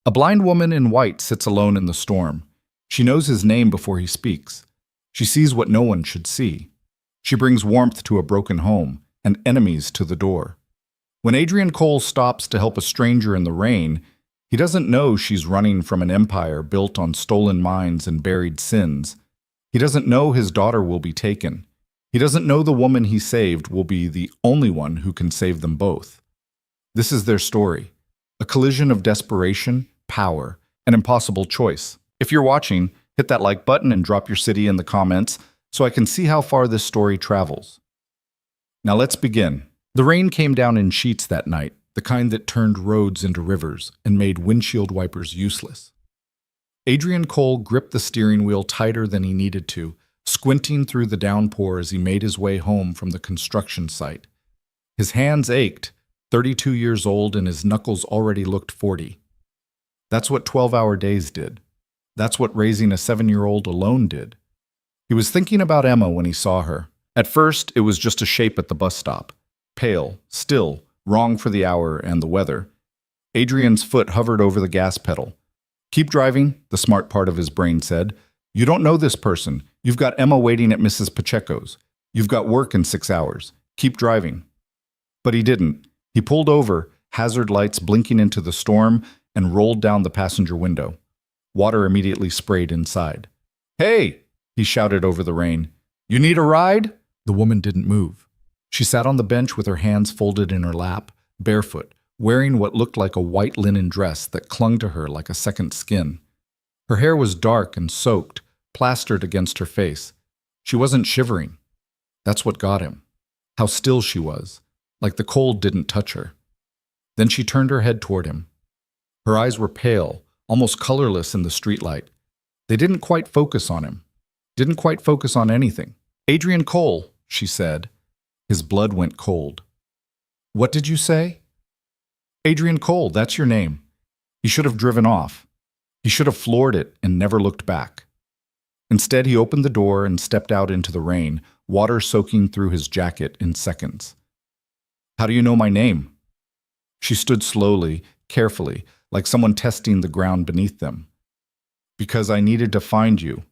A blind woman in white sits alone in the storm. She knows his name before he speaks. She sees what no one should see. She brings warmth to a broken home and enemies to the door. When Adrian Cole stops to help a stranger in the rain, he doesn't know she's running from an empire built on stolen minds and buried sins. He doesn't know his daughter will be taken. He doesn't know the woman he saved will be the only one who can save them both. This is their story, a collision of desperation, power, and impossible choice. If you're watching, hit that like button and drop your city in the comments so I can see how far this story travels. Now let's begin. The rain came down in sheets that night, the kind that turned roads into rivers and made windshield wipers useless. Adrian Cole gripped the steering wheel tighter than he needed to, squinting through the downpour as he made his way home from the construction site. His hands ached, 32 years old, and his knuckles already looked 40. That's what 12-hour days did. That's what raising a 7-year-old alone did. He was thinking about Emma when he saw her. At first, it was just a shape at the bus stop. Pale, still, wrong for the hour and the weather. Adrian's foot hovered over the gas pedal. "Keep driving," the smart part of his brain said. "You don't know this person. You've got Emma waiting at Mrs. Pacheco's. You've got work in 6 hours. Keep driving." But he didn't. He pulled over, hazard lights blinking into the storm, and rolled down the passenger window. Water immediately sprayed inside. "Hey!" he shouted over the rain. "You need a ride?" The woman didn't move. She sat on the bench with her hands folded in her lap, barefoot, wearing what looked like a white linen dress that clung to her like a second skin. Her hair was dark and soaked, plastered against her face. She wasn't shivering. That's what got him. How still she was, like the cold didn't touch her. Then she turned her head toward him. Her eyes were pale, almost colorless in the streetlight. They didn't quite focus on him. Didn't quite focus on anything. "Adrian Cole," she said. His blood went cold. "What did you say?" "Adrian Cole, that's your name." He should have driven off. He should have floored it and never looked back. Instead, he opened the door and stepped out into the rain, water soaking through his jacket in seconds. "How do you know my name?" She stood slowly, carefully, like someone testing the ground beneath them. "Because I needed to find you."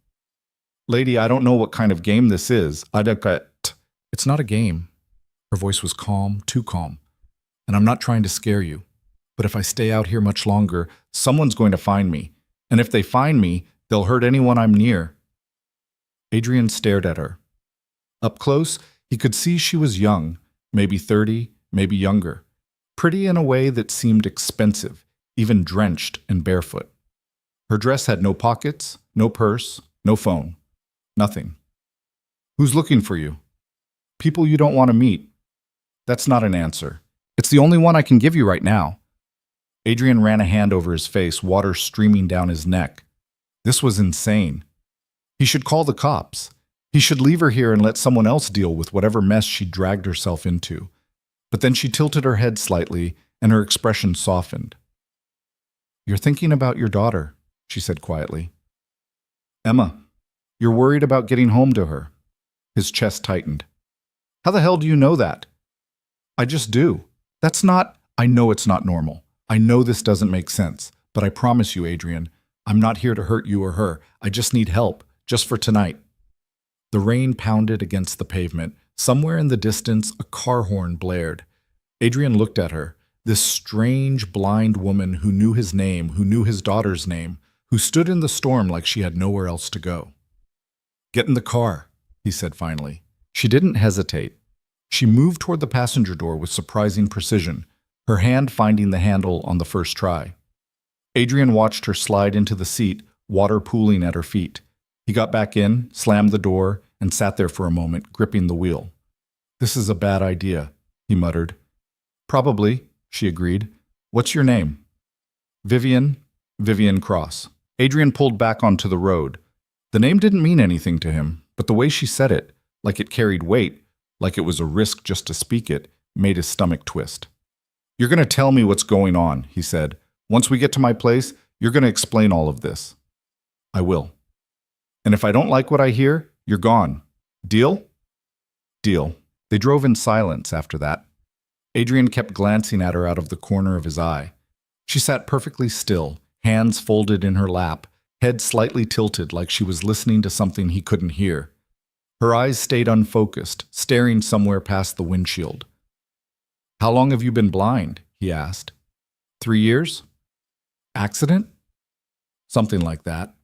"Lady, I don't know what kind of game this is. It's not a game." Her voice was calm, too calm. "And I'm not trying to scare you. But if I stay out here much longer, someone's going to find me. And if they find me, they'll hurt anyone I'm near." Adrian stared at her. Up close, he could see she was young, maybe 30, maybe younger. Pretty in a way that seemed expensive, even drenched and barefoot. Her dress had no pockets, no purse, no phone. Nothing. "Who's looking for you?" "People you don't want to meet." "That's not an answer. It's the only one I can give you right now." Adrian ran a hand over his face, water streaming down his neck. This was insane. He should call the cops. He should leave her here and let someone else deal with whatever mess she dragged herself into. But then she tilted her head slightly, and her expression softened. "You're thinking about your daughter," she said quietly. "Emma, you're worried about getting home to her." His chest tightened. "How the hell do you know that?" "I just do. I know it's not normal. I know this doesn't make sense. But I promise you, Adrian, I'm not here to hurt you or her. I just need help, just for tonight." The rain pounded against the pavement. Somewhere in the distance, a car horn blared. Adrian looked at her, this strange, blind woman who knew his name, who knew his daughter's name, who stood in the storm like she had nowhere else to go. "Get in the car," he said finally. She didn't hesitate. She moved toward the passenger door with surprising precision, her hand finding the handle on the first try. Adrian watched her slide into the seat, water pooling at her feet. He got back in, slammed the door, and sat there for a moment, gripping the wheel. "This is a bad idea," he muttered. "Probably," she agreed. "What's your name?" "Vivian Cross." Adrian pulled back onto the road. The name didn't mean anything to him, but the way she said it, like it carried weight, like it was a risk just to speak it, made his stomach twist. "You're going to tell me what's going on," he said. "Once we get to my place, you're going to explain all of this." "I will. And if I don't like what I hear, you're gone. Deal?" "Deal." They drove in silence after that. Adrian kept glancing at her out of the corner of his eye. She sat perfectly still, hands folded in her lap, head slightly tilted like she was listening to something he couldn't hear. Her eyes stayed unfocused, staring somewhere past the windshield. "How long have you been blind?" he asked. 3 years? Accident? Something like that.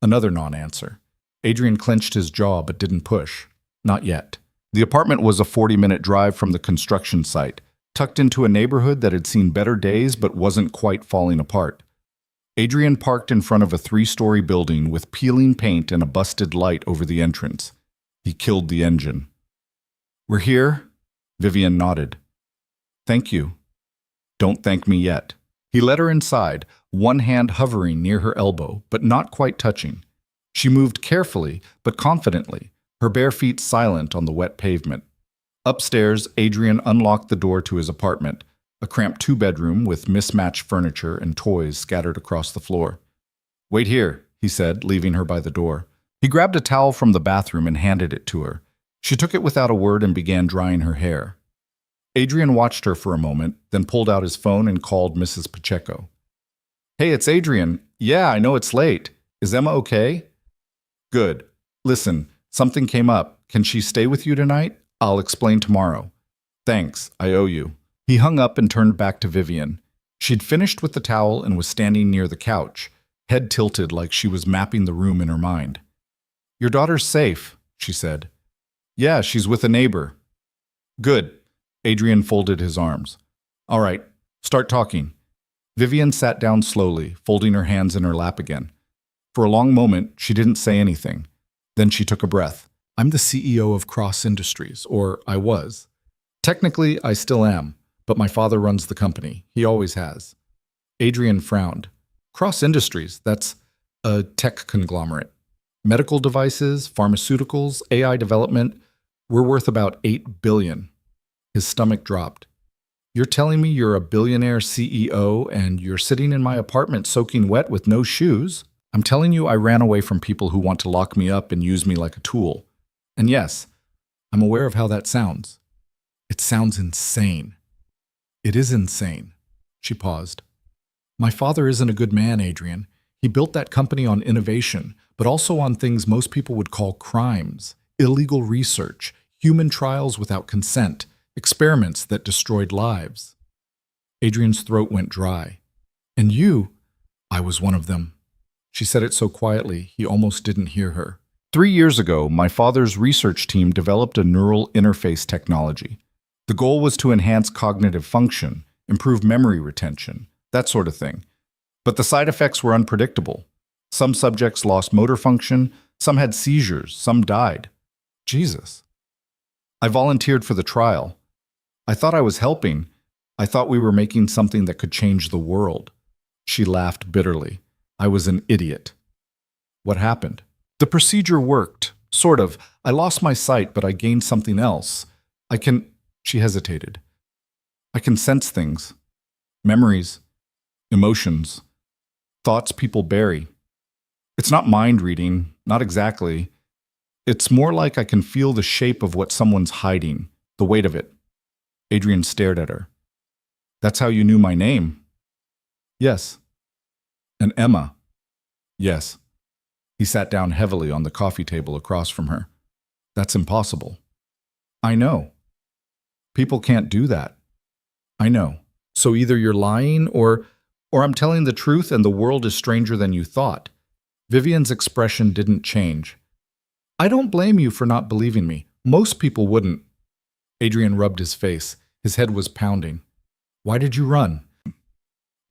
Another non-answer. Adrian clenched his jaw but didn't push. Not yet. The apartment was a 40-minute drive from the construction site, tucked into a neighborhood that had seen better days but wasn't quite falling apart. Adrian parked in front of a 3-story building with peeling paint and a busted light over the entrance. He killed the engine. "We're here?" Vivian nodded. "Thank you." "Don't thank me yet." He led her inside, one hand hovering near her elbow, but not quite touching. She moved carefully, but confidently, her bare feet silent on the wet pavement. Upstairs, Adrian unlocked the door to his apartment, a cramped 2-bedroom with mismatched furniture and toys scattered across the floor. "Wait here," he said, leaving her by the door. He grabbed a towel from the bathroom and handed it to her. She took it without a word and began drying her hair. Adrian watched her for a moment, then pulled out his phone and called Mrs. Pacheco. "Hey, it's Adrian. Yeah, I know it's late. Is Emma okay?" "Good. Listen, something came up. Can she stay with you tonight? I'll explain tomorrow." "Thanks, I owe you." He hung up and turned back to Vivian. She'd finished with the towel and was standing near the couch, head tilted like she was mapping the room in her mind. "Your daughter's safe," she said. "Yeah, she's with a neighbor." "Good." Adrian folded his arms. "All right, start talking." Vivian sat down slowly, folding her hands in her lap again. For a long moment, she didn't say anything. Then she took a breath. "I'm the CEO of Cross Industries, or I was. Technically, I still am, but my father runs the company. He always has." Adrian frowned. "Cross Industries, that's a tech conglomerate. Medical devices, pharmaceuticals, AI development. We're worth about $8 billion. His stomach dropped. "You're telling me you're a billionaire CEO and you're sitting in my apartment soaking wet with no shoes? I'm telling you I ran away from people who want to lock me up and use me like a tool. And yes, I'm aware of how that sounds. It sounds insane." "It is insane." She paused. "My father isn't a good man, Adrian. He built that company on innovation, but also on things most people would call crimes, illegal research, human trials without consent, experiments that destroyed lives." Adrian's throat went dry. "And you?" "I was one of them." She said it so quietly, he almost didn't hear her. 3 years ago, my father's research team developed a neural interface technology. The goal was to enhance cognitive function, improve memory retention, that sort of thing. But the side effects were unpredictable. Some subjects lost motor function, some had seizures, some died. Jesus. I volunteered for the trial. I thought I was helping. I thought we were making something that could change the world. She laughed bitterly. I was an idiot. What happened? The procedure worked. Sort of. I lost my sight, but I gained something else. She hesitated. I can sense things. Memories. Emotions. Thoughts people bury. It's not mind reading, not exactly. It's more like I can feel the shape of what someone's hiding, the weight of it. Adrian stared at her. "That's how you knew my name?" "Yes." "And Emma?" "Yes." He sat down heavily on the coffee table across from her. "That's impossible." "I know. People can't do that." "I know. So either you're lying or I'm telling the truth and the world is stranger than you thought." Vivian's expression didn't change. "I don't blame you for not believing me. Most people wouldn't." Adrian rubbed his face. His head was pounding. "Why did you run?"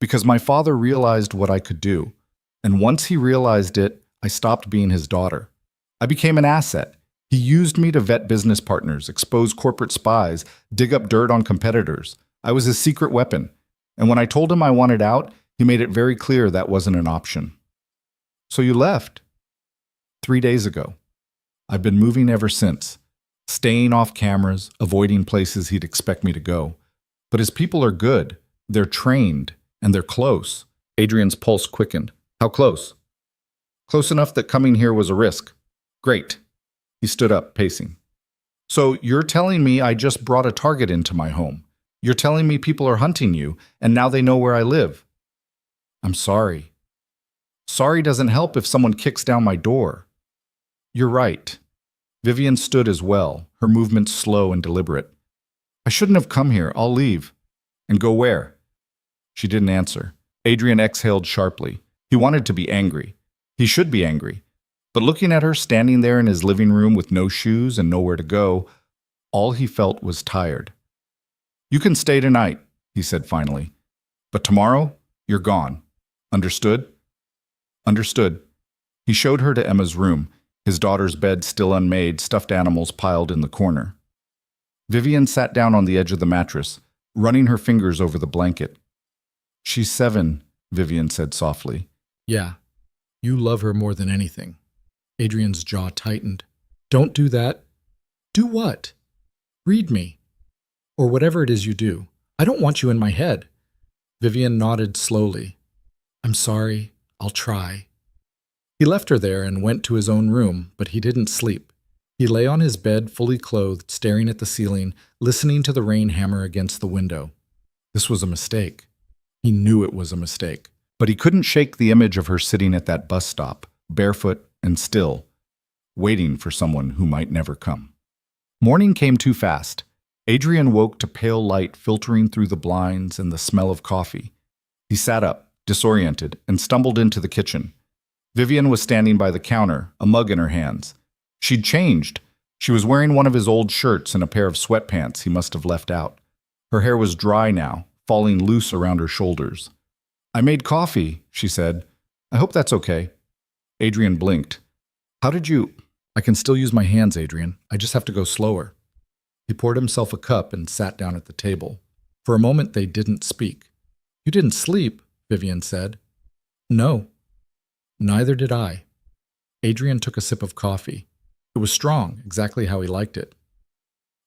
"Because my father realized what I could do. And once he realized it, I stopped being his daughter. I became an asset. He used me to vet business partners, expose corporate spies, dig up dirt on competitors. I was his secret weapon. And when I told him I wanted out, he made it very clear that wasn't an option." "So you left?" 3 days ago. I've been moving ever since, staying off cameras, avoiding places he'd expect me to go. But his people are good. They're trained, and they're close. Adrian's pulse quickened. "How close?" "Close enough that coming here was a risk." "Great." He stood up, pacing. "So you're telling me I just brought a target into my home. You're telling me people are hunting you, and now they know where I live." "I'm sorry." Sorry doesn't help if someone kicks down my door. You're right. Vivian stood as well, her movements slow and deliberate. I shouldn't have come here. I'll leave. And go where? She didn't answer. Adrian exhaled sharply. He wanted to be angry. He should be angry. But looking at her standing there in his living room with no shoes and nowhere to go, all he felt was tired. You can stay tonight, he said finally. But tomorrow, you're gone. Understood? Understood. He showed her to Emma's room, his daughter's bed still unmade, stuffed animals piled in the corner. Vivian sat down on the edge of the mattress, running her fingers over the blanket. She's 7, Vivian said softly. Yeah, you love her more than anything. Adrian's jaw tightened. Don't do that. Do what? Read me. Or whatever it is you do. I don't want you in my head. Vivian nodded slowly. I'm sorry. I'll try. He left her there and went to his own room, but he didn't sleep. He lay on his bed fully clothed, staring at the ceiling, listening to the rain hammer against the window. This was a mistake. He knew it was a mistake. But he couldn't shake the image of her sitting at that bus stop, barefoot and still, waiting for someone who might never come. Morning came too fast. Adrian woke to pale light filtering through the blinds and the smell of coffee. He sat up, disoriented, and stumbled into the kitchen. Vivian was standing by the counter, a mug in her hands. She'd changed. She was wearing one of his old shirts and a pair of sweatpants he must have left out. Her hair was dry now, falling loose around her shoulders. I made coffee, she said. I hope that's okay. Adrian blinked. How did you... I can still use my hands, Adrian. I just have to go slower. He poured himself a cup and sat down at the table. For a moment, they didn't speak. You didn't sleep, Vivian said. No. Neither did I. Adrian took a sip of coffee. It was strong, exactly how he liked it.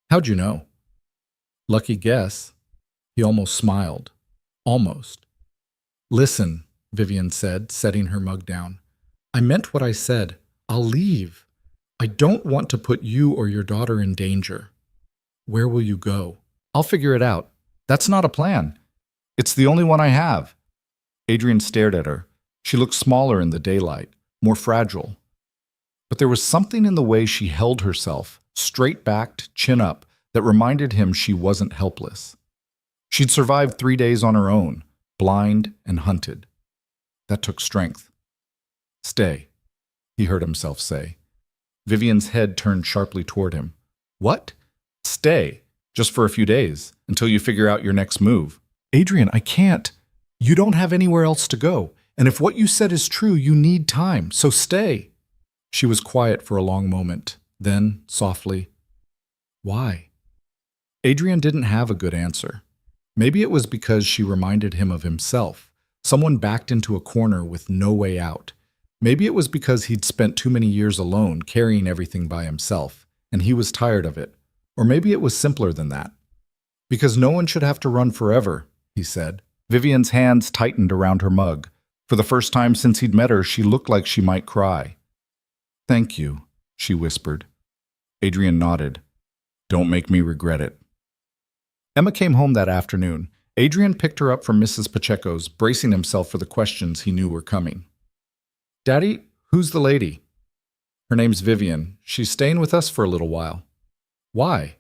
How'd you know? Lucky guess. He almost smiled. Almost. Listen, Vivian said, setting her mug down. I meant what I said. I'll leave. I don't want to put you or your daughter in danger. Where will you go? I'll figure it out. That's not a plan. It's the only one I have. Adrian stared at her. She looked smaller in the daylight, more fragile. But there was something in the way she held herself, straight-backed, chin up, that reminded him she wasn't helpless. She'd survived 3 days on her own, blind and hunted. That took strength. Stay, he heard himself say. Vivian's head turned sharply toward him. What? Stay, just for a few days, until you figure out your next move. Adrian, I can't. You don't have anywhere else to go, and if what you said is true, you need time, so stay. She was quiet for a long moment, then, softly, why? Adrian didn't have a good answer. Maybe it was because she reminded him of himself, someone backed into a corner with no way out. Maybe it was because he'd spent too many years alone, carrying everything by himself, and he was tired of it. Or maybe it was simpler than that. Because no one should have to run forever, he said. Vivian's hands tightened around her mug. For the first time since he'd met her, she looked like she might cry. Thank you, she whispered. Adrian nodded. Don't make me regret it. Emma came home that afternoon. Adrian picked her up from Mrs. Pacheco's, bracing himself for the questions he knew were coming. Daddy, who's the lady? Her name's Vivian. She's staying with us for a little while. Why?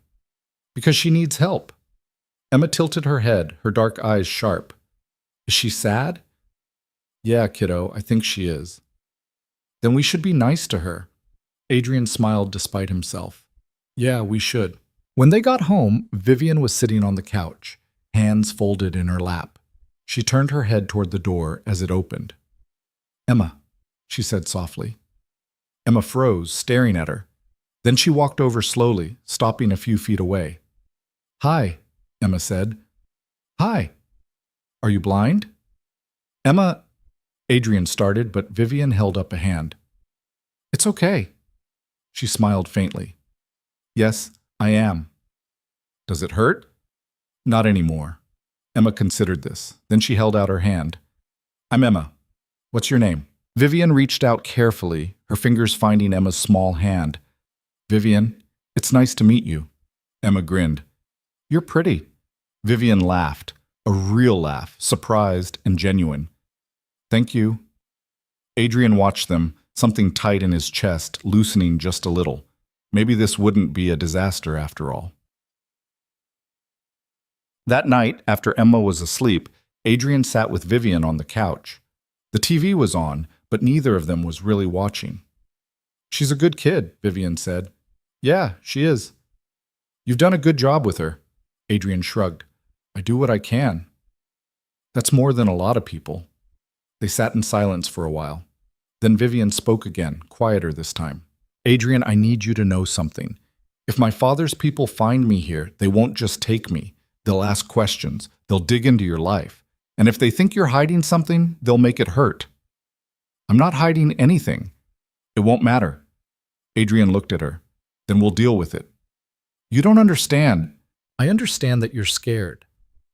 Because she needs help. Emma tilted her head, her dark eyes sharp. Is she sad? Yeah, kiddo, I think she is. Then we should be nice to her. Adrian smiled despite himself. Yeah, we should. When they got home, Vivian was sitting on the couch, hands folded in her lap. She turned her head toward the door as it opened. Emma, she said softly. Emma froze, staring at her. Then she walked over slowly, stopping a few feet away. Hi, Emma said. Hi. Are you blind? Emma, Adrian started, but Vivian held up a hand. It's okay. She smiled faintly. Yes, I am. Does it hurt? Not anymore. Emma considered this. Then she held out her hand. I'm Emma. What's your name? Vivian reached out carefully, her fingers finding Emma's small hand. Vivian, it's nice to meet you. Emma grinned. You're pretty. Vivian laughed, a real laugh, surprised and genuine. Thank you. Adrian watched them, something tight in his chest, loosening just a little. Maybe this wouldn't be a disaster after all. That night, after Emma was asleep, Adrian sat with Vivian on the couch. The TV was on, but neither of them was really watching. "She's a good kid," Vivian said. "Yeah, she is." "You've done a good job with her." Adrian shrugged. "I do what I can." "That's more than a lot of people." They sat in silence for a while. Then Vivian spoke again, quieter this time. "Adrian, I need you to know something. If my father's people find me here, they won't just take me. They'll ask questions. They'll dig into your life. And if they think you're hiding something, they'll make it hurt." "I'm not hiding anything." "It won't matter." Adrian looked at her. "Then we'll deal with it." "You don't understand." "I understand that you're scared.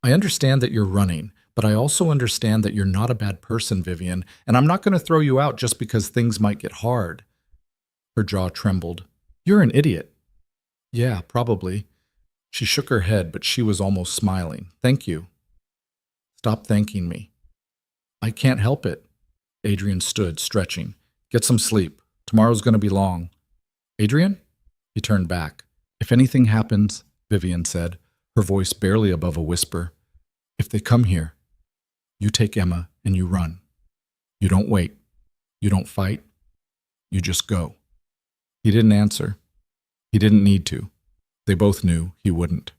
I understand that you're running, but I also understand that you're not a bad person, Vivian, and I'm not going to throw you out just because things might get hard." Her jaw trembled. "You're an idiot." "Yeah, probably." She shook her head, but she was almost smiling. "Thank you." "Stop thanking me." "I can't help it." Adrian stood, stretching. "Get some sleep. Tomorrow's going to be long." "Adrian?" He turned back. "If anything happens," Vivian said, her voice barely above a whisper, "if they come here, you take Emma and you run. You don't wait. You don't fight. You just go." He didn't answer. He didn't need to. They both knew he wouldn't.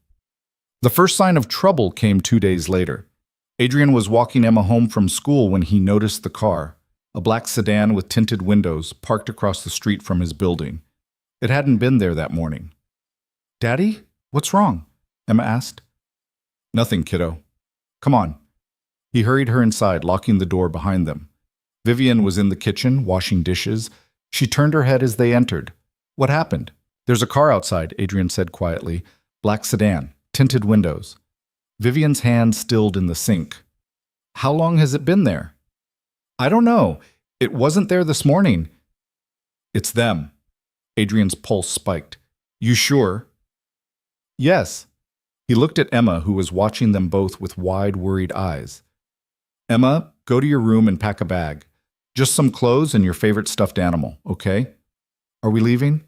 The first sign of trouble came 2 days later. Adrian was walking Emma home from school when he noticed the car, a black sedan with tinted windows, parked across the street from his building. It hadn't been there that morning. "Daddy, what's wrong?" Emma asked. "Nothing, kiddo. Come on." He hurried her inside, locking the door behind them. Vivian was in the kitchen, washing dishes. She turned her head as they entered. "What happened?" "There's a car outside," Adrian said quietly. "Black sedan, tinted windows." Vivian's hand stilled in the sink. "How long has it been there?" "I don't know. It wasn't there this morning." "It's them." Adrian's pulse spiked. "You sure?" "Yes." He looked at Emma, who was watching them both with wide, worried eyes. "Emma, go to your room and pack a bag. Just some clothes and your favorite stuffed animal, okay? Are we leaving?"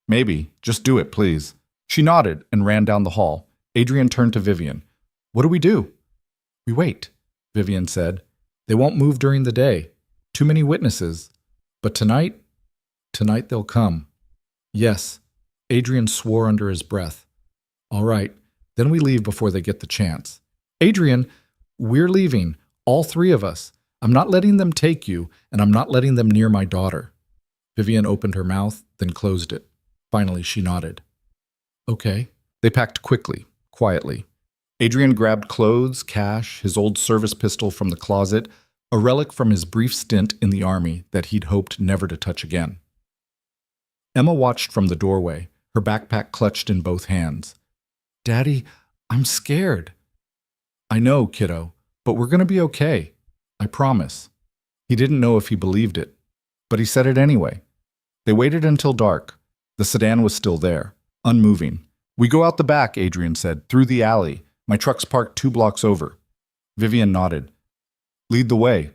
"Maybe. Just do it, please." She nodded and ran down the hall. Adrian turned to Vivian. "What do we do?" "We wait," Vivian said. "They won't move during the day. Too many witnesses. But tonight they'll come." "Yes." Adrian swore under his breath. "All right. Then we leave before they get the chance." "Adrian, we're leaving. All three of us. I'm not letting them take you, and I'm not letting them near my daughter." Vivian opened her mouth, then closed it. Finally, she nodded. "Okay." They packed quickly, quietly. Adrian grabbed clothes, cash, his old service pistol from the closet, a relic from his brief stint in the army that he'd hoped never to touch again. Emma watched from the doorway, her backpack clutched in both hands. "Daddy, I'm scared." "I know, kiddo, but we're going to be okay. I promise." He didn't know if he believed it, but he said it anyway. They waited until dark. The sedan was still there, unmoving. "We go out the back," Adrian said, "through the alley. My truck's parked 2 blocks over." Vivian nodded. "Lead the way."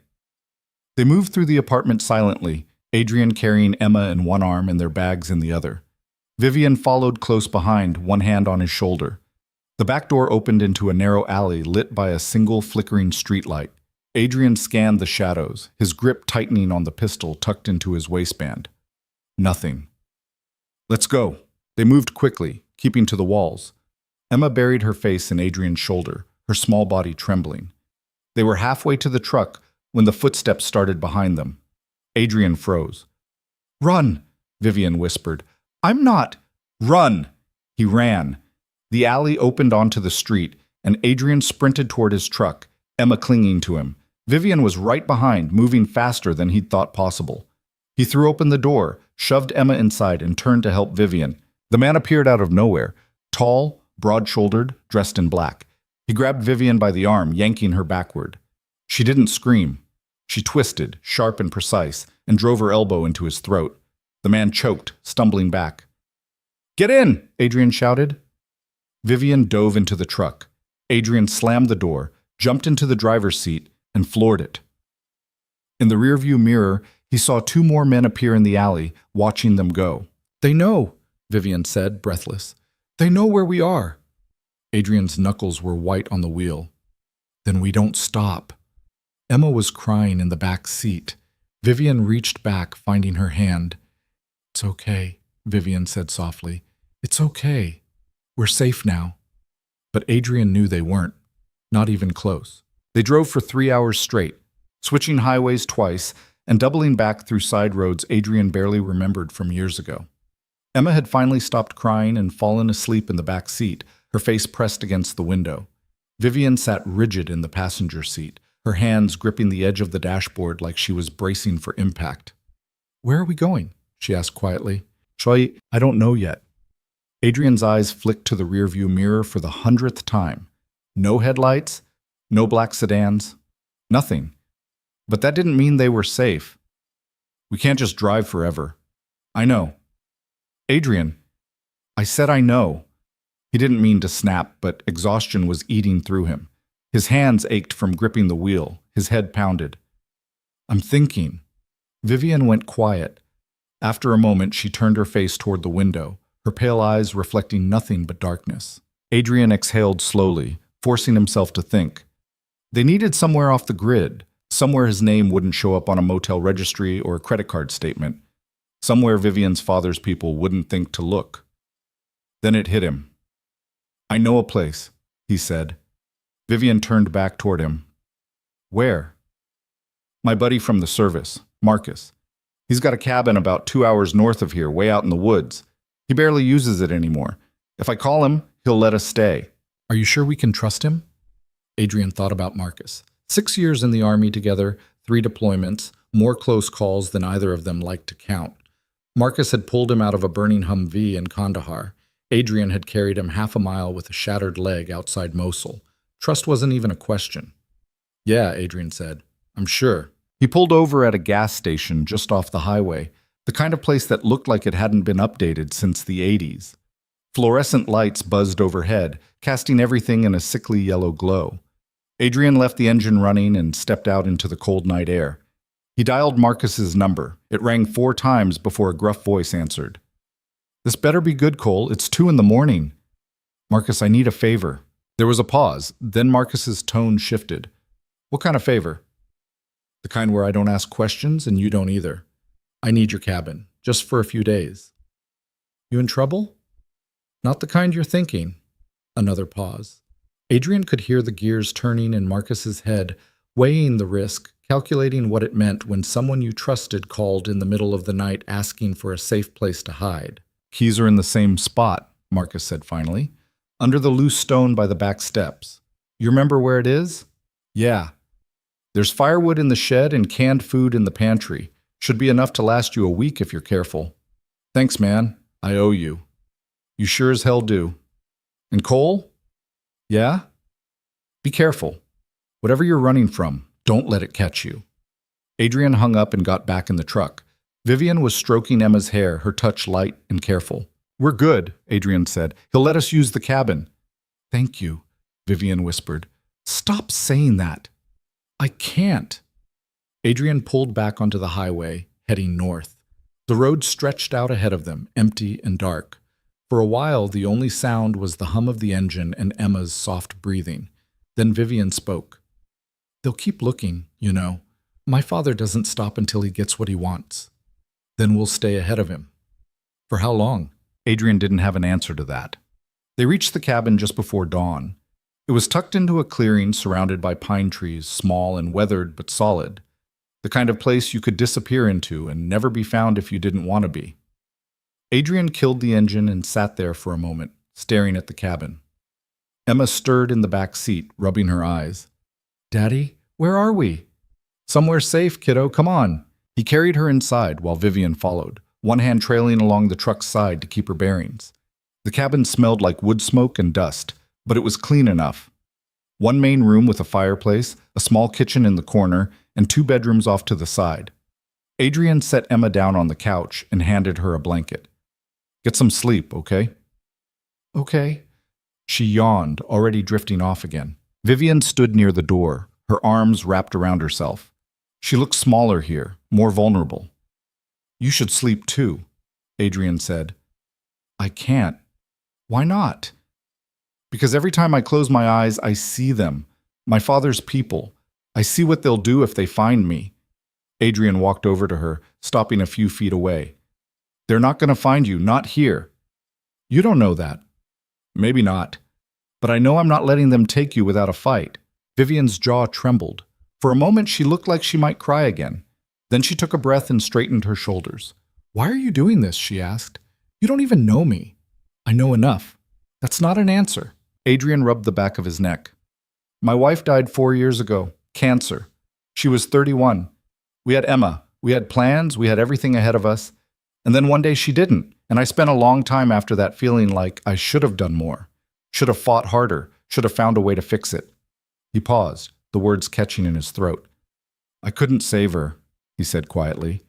They moved through the apartment silently, Adrian carrying Emma in one arm and their bags in the other. Vivian followed close behind, one hand on his shoulder. The back door opened into a narrow alley lit by a single flickering streetlight. Adrian scanned the shadows, his grip tightening on the pistol tucked into his waistband. Nothing. "Let's go." They moved quickly, keeping to the walls. Emma buried her face in Adrian's shoulder, her small body trembling. They were halfway to the truck when the footsteps started behind them. Adrian froze. "Run," Vivian whispered. "I'm not." "Run!" He ran. The alley opened onto the street, and Adrian sprinted toward his truck, Emma clinging to him. Vivian was right behind, moving faster than he'd thought possible. He threw open the door, shoved Emma inside, and turned to help Vivian. The man appeared out of nowhere, tall, broad-shouldered, dressed in black. He grabbed Vivian by the arm, yanking her backward. She didn't scream. She twisted, sharp and precise, and drove her elbow into his throat. The man choked, stumbling back. "Get in!" Adrian shouted. Vivian dove into the truck. Adrian slammed the door, jumped into the driver's seat, and floored it. In the rearview mirror, He saw two more men appear in the alley, watching them go. They know, Vivian said, breathless. They know where we are. Adrian's knuckles were white on the wheel. Then we don't stop. Emma was crying in the back seat. Vivian reached back, finding her hand. It's okay, Vivian said softly. It's okay. We're safe now. But Adrian knew they weren't, not even close. They drove for 3 hours straight, switching highways twice and doubling back through side roads Adrian barely remembered from years ago. Emma had finally stopped crying and fallen asleep in the back seat, her face pressed against the window. Vivian sat rigid in the passenger seat, her hands gripping the edge of the dashboard like she was bracing for impact. Where are we going? She asked quietly. Choi, I don't know yet. Adrian's eyes flicked to the rearview mirror for the 100th time. No headlights, no black sedans, nothing. But that didn't mean they were safe. We can't just drive forever. I know. Adrian, I said I know. He didn't mean to snap, but exhaustion was eating through him. His hands ached from gripping the wheel, his head pounded. I'm thinking. Vivian went quiet. After a moment, she turned her face toward the window, her pale eyes reflecting nothing but darkness. Adrian exhaled slowly, forcing himself to think. They needed somewhere off the grid, somewhere his name wouldn't show up on a motel registry or a credit card statement, somewhere Vivian's father's people wouldn't think to look. Then it hit him. I know a place, he said. Vivian turned back toward him. Where? My buddy from the service, Marcus. He's got a cabin about 2 hours north of here, way out in the woods. He barely uses it anymore. If I call him, he'll let us stay. Are you sure we can trust him? Adrian thought about Marcus. 6 years in the army together, 3 deployments, more close calls than either of them liked to count. Marcus had pulled him out of a burning Humvee in Kandahar. Adrian had carried him half a mile with a shattered leg outside Mosul. Trust wasn't even a question. Yeah, Adrian said. I'm sure. He pulled over at a gas station just off the highway, the kind of place that looked like it hadn't been updated since the 80s. Fluorescent lights buzzed overhead, casting everything in a sickly yellow glow. Adrian left the engine running and stepped out into the cold night air. He dialed Marcus's number. It rang 4 times before a gruff voice answered. This better be good, Cole. It's 2 a.m. Marcus, I need a favor. There was a pause. Then Marcus's tone shifted. What kind of favor? The kind where I don't ask questions and you don't either. I need your cabin, just for a few days. You in trouble? Not the kind you're thinking. Another pause. Adrian could hear the gears turning in Marcus's head, weighing the risk, calculating what it meant when someone you trusted called in the middle of the night asking for a safe place to hide. Keys are in the same spot, Marcus said finally, under the loose stone by the back steps. You remember where it is? Yeah. There's firewood in the shed and canned food in the pantry. Should be enough to last you a week if you're careful. Thanks, man. I owe you. You sure as hell do. And Cole? Yeah? Be careful. Whatever you're running from, don't let it catch you. Adrian hung up and got back in the truck. Vivian was stroking Emma's hair, her touch light and careful. We're good, Adrian said. He'll let us use the cabin. Thank you, Vivian whispered. Stop saying that. I can't. Adrian pulled back onto the highway, heading north. The road stretched out ahead of them, empty and dark. For a while, the only sound was the hum of the engine and Emma's soft breathing. Then Vivian spoke. They'll keep looking, you know. My father doesn't stop until he gets what he wants. Then we'll stay ahead of him. For how long? Adrian didn't have an answer to that. They reached the cabin just before dawn. It was tucked into a clearing surrounded by pine trees, small and weathered but solid. The kind of place you could disappear into and never be found if you didn't want to be. Adrian killed the engine and sat there for a moment, staring at the cabin. Emma stirred in the back seat, rubbing her eyes. Daddy, where are we? Somewhere safe, kiddo, come on. He carried her inside while Vivian followed, one hand trailing along the truck's side to keep her bearings. The cabin smelled like wood smoke and dust, but it was clean enough. One main room with a fireplace, a small kitchen in the corner, and 2 bedrooms off to the side. Adrian set Emma down on the couch and handed her a blanket. Get some sleep, okay? Okay. She yawned, already drifting off again. Vivian stood near the door, her arms wrapped around herself. She looked smaller here, more vulnerable. You should sleep too, Adrian said. I can't. Why not? Because every time I close my eyes, I see them, my father's people. I see what they'll do if they find me. Adrian walked over to her, stopping a few feet away. They're not going to find you, not here. You don't know that. Maybe not. But I know I'm not letting them take you without a fight. Vivian's jaw trembled. For a moment, she looked like she might cry again. Then she took a breath and straightened her shoulders. Why are you doing this? She asked. You don't even know me. I know enough. That's not an answer. Adrian rubbed the back of his neck. My wife died 4 years ago. Cancer. She was 31. We had Emma. We had plans. We had everything ahead of us. And then one day she didn't. And I spent a long time after that feeling like I should have done more. Should have fought harder. Should have found a way to fix it. He paused, the words catching in his throat. I couldn't save her, he said quietly.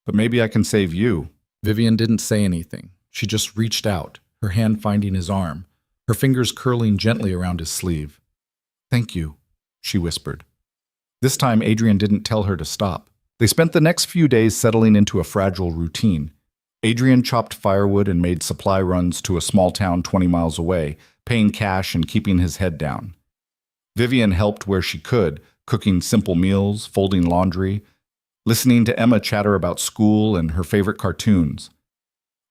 But maybe I can save you. Vivian didn't say anything. She just reached out, her hand finding his arm, her fingers curling gently around his sleeve. Thank you, she whispered. This time Adrian didn't tell her to stop. They spent the next few days settling into a fragile routine. Adrian chopped firewood and made supply runs to a small town 20 miles away, paying cash and keeping his head down. Vivian helped where she could, cooking simple meals, folding laundry, listening to Emma chatter about school and her favorite cartoons.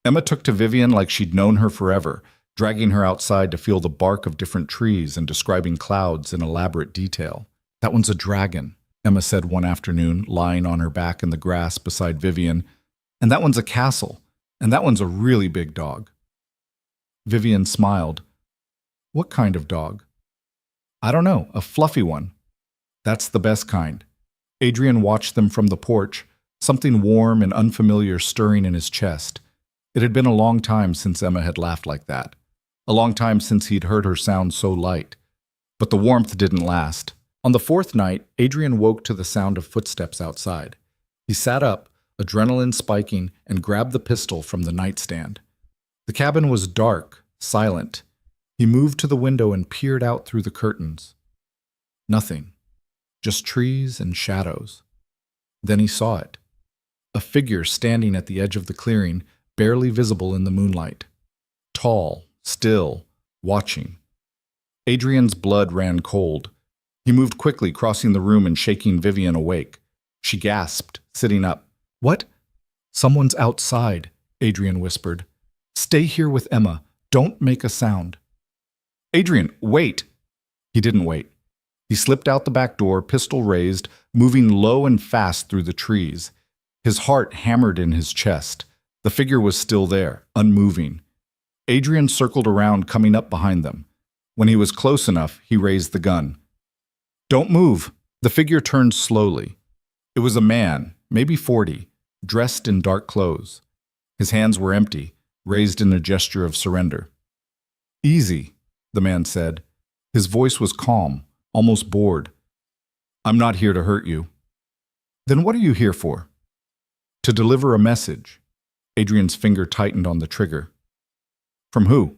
Emma took to Vivian like she'd known her forever, dragging her outside to feel the bark of different trees and describing clouds in elaborate detail. That one's a dragon, Emma said one afternoon, lying on her back in the grass beside Vivian. And that one's a castle, and that one's a really big dog. Vivian smiled. What kind of dog? I don't know, a fluffy one. That's the best kind. Adrian watched them from the porch, something warm and unfamiliar stirring in his chest. It had been a long time since Emma had laughed like that. A long time since he'd heard her sound so light. But the warmth didn't last. On the fourth night, Adrian woke to the sound of footsteps outside. He sat up, adrenaline spiking, and grabbed the pistol from the nightstand. The cabin was dark, silent. He moved to the window and peered out through the curtains. Nothing. Just trees and shadows. Then he saw it. A figure standing at the edge of the clearing, barely visible in the moonlight. Tall, still, watching. Adrian's blood ran cold. He moved quickly, crossing the room and shaking Vivian awake. She gasped, sitting up. What? Someone's outside, Adrian whispered. Stay here with Emma. Don't make a sound. Adrian, wait! He didn't wait. He slipped out the back door, pistol raised, moving low and fast through the trees. His heart hammered in his chest. The figure was still there, unmoving. Adrian circled around, coming up behind them. When he was close enough, he raised the gun. Don't move! The figure turned slowly. It was a man, maybe 40, dressed in dark clothes. His hands were empty, raised in a gesture of surrender. Easy, the man said. His voice was calm, almost bored. I'm not here to hurt you. Then what are you here for? To deliver a message. Adrian's finger tightened on the trigger. From who?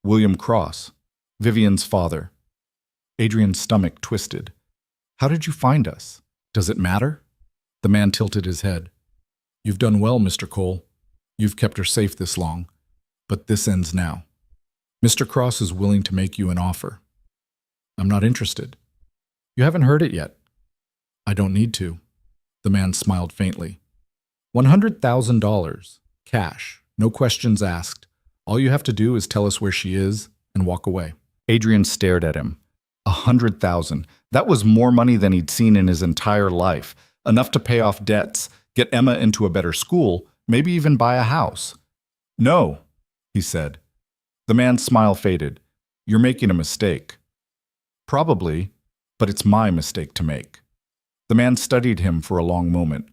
William Cross, Vivian's father. Adrian's stomach twisted. How did you find us? Does it matter? The man tilted his head. You've done well, Mr. Cole. You've kept her safe this long. But this ends now. Mr. Cross is willing to make you an offer. I'm not interested. You haven't heard it yet. I don't need to. The man smiled faintly. $100,000. Cash. No questions asked. All you have to do is tell us where she is and walk away. Adrian stared at him. 100,000. That was more money than he'd seen in his entire life. Enough to pay off debts, get Emma into a better school, maybe even buy a house. No, he said. The man's smile faded. You're making a mistake. Probably, but it's my mistake to make. The man studied him for a long moment.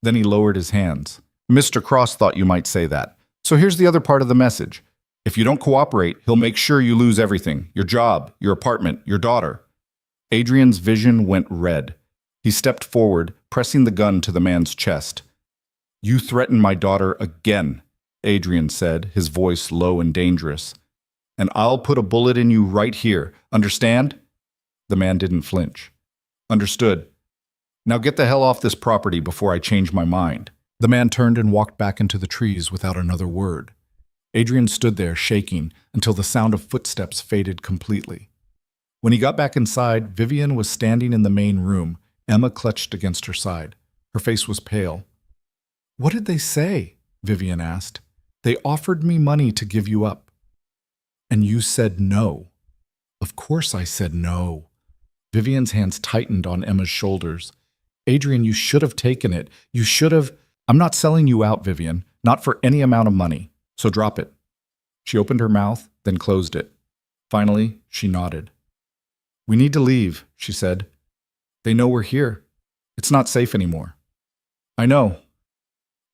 Then he lowered his hands. Mr. Cross thought you might say that. So here's the other part of the message. If you don't cooperate, he'll make sure you lose everything. Your job, your apartment, your daughter. Adrian's vision went red. He stepped forward, pressing the gun to the man's chest. You threaten my daughter again, Adrian said, his voice low and dangerous. And I'll put a bullet in you right here. Understand? The man didn't flinch. Understood. Now get the hell off this property before I change my mind. The man turned and walked back into the trees without another word. Adrian stood there, shaking, until the sound of footsteps faded completely. When he got back inside, Vivian was standing in the main room, Emma clutched against her side. Her face was pale. "What did they say?" Vivian asked. "They offered me money to give you up." "And you said no." "Of course I said no." Vivian's hands tightened on Emma's shoulders. "Adrian, you should have taken it. You should have—" "I'm not selling you out, Vivian. Not for any amount of money. So drop it." She opened her mouth, then closed it. Finally, she nodded. "We need to leave," she said. "They know we're here. It's not safe anymore." "I know."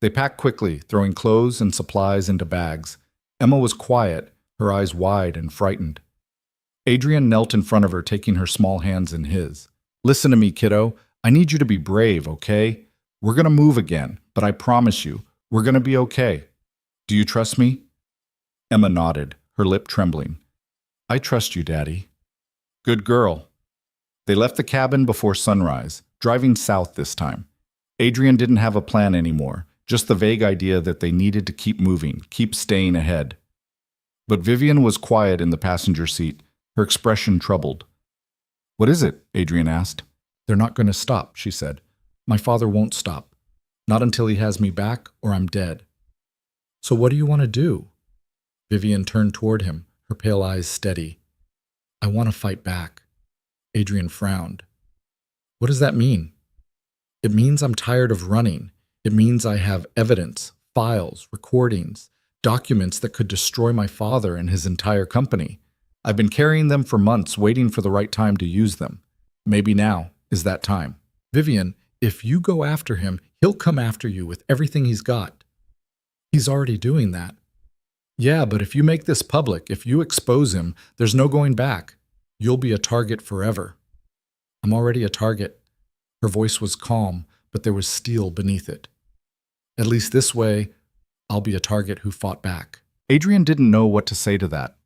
They packed quickly, throwing clothes and supplies into bags. Emma was quiet, her eyes wide and frightened. Adrian knelt in front of her, taking her small hands in his. "Listen to me, kiddo. I need you to be brave, okay? We're going to move again, but I promise you, we're going to be okay. Do you trust me?" Emma nodded, her lip trembling. "I trust you, Daddy." "Good girl." They left the cabin before sunrise, driving south this time. Adrian didn't have a plan anymore, just the vague idea that they needed to keep moving, keep staying ahead. But Vivian was quiet in the passenger seat, her expression troubled. "What is it?" Adrian asked. "They're not going to stop," she said. "My father won't stop. Not until he has me back or I'm dead." "So what do you want to do?" Vivian turned toward him, her pale eyes steady. "I want to fight back." Adrian frowned. "What does that mean?" "It means I'm tired of running. It means I have evidence, files, recordings, documents that could destroy my father and his entire company. I've been carrying them for months, waiting for the right time to use them. Maybe now is that time." "Vivian, if you go after him, he'll come after you with everything he's got." "He's already doing that." "Yeah, but if you make this public, if you expose him, there's no going back. You'll be a target forever." "I'm already a target." Her voice was calm, but there was steel beneath it. "At least this way, I'll be a target who fought back." Adrian didn't know what to say to that.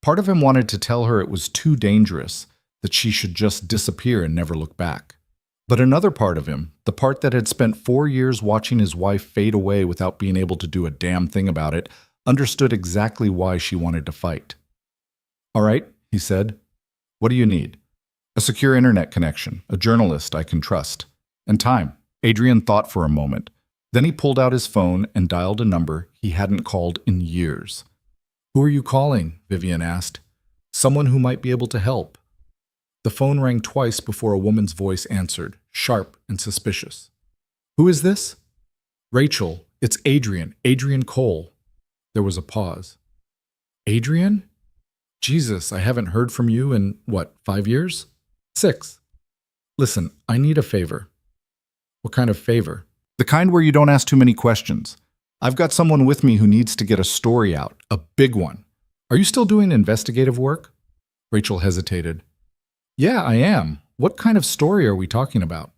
Part of him wanted to tell her it was too dangerous, that she should just disappear and never look back. But another part of him, the part that had spent 4 years watching his wife fade away without being able to do a damn thing about it, understood exactly why she wanted to fight. "All right," he said. "What do you need?" "A secure internet connection, a journalist I can trust, and time." Adrian thought for a moment. Then he pulled out his phone and dialed a number he hadn't called in years. "Who are you calling?" Vivian asked. "Someone who might be able to help." The phone rang twice before a woman's voice answered, sharp and suspicious. "Who is this?" "Rachel, it's Adrian, Adrian Cole." There was a pause. "Adrian? Jesus, I haven't heard from you in, 5 years? 6. Listen, I need a favor." "What kind of favor?" "The kind where you don't ask too many questions. I've got someone with me who needs to get a story out, a big one. Are you still doing investigative work?" Rachel hesitated. "Yeah, I am. What kind of story are we talking about?"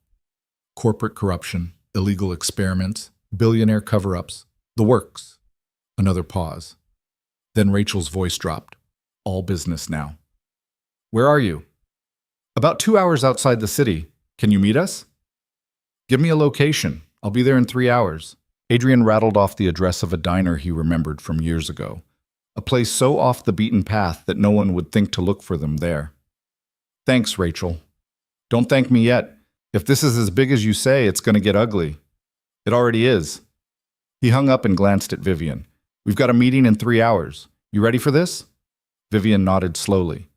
"Corporate corruption, illegal experiments, billionaire cover-ups, the works." Another pause. Then Rachel's voice dropped. "All business now." "Where are you?" "About 2 hours outside the city. Can you meet us?" "Give me a location. I'll be there in 3 hours." Adrian rattled off the address of a diner he remembered from years ago. A place so off the beaten path that no one would think to look for them there. "Thanks, Rachel." "Don't thank me yet. If this is as big as you say, it's going to get ugly." "It already is." He hung up and glanced at Vivian. "We've got a meeting in 3 hours. You ready for this?" Vivian nodded slowly.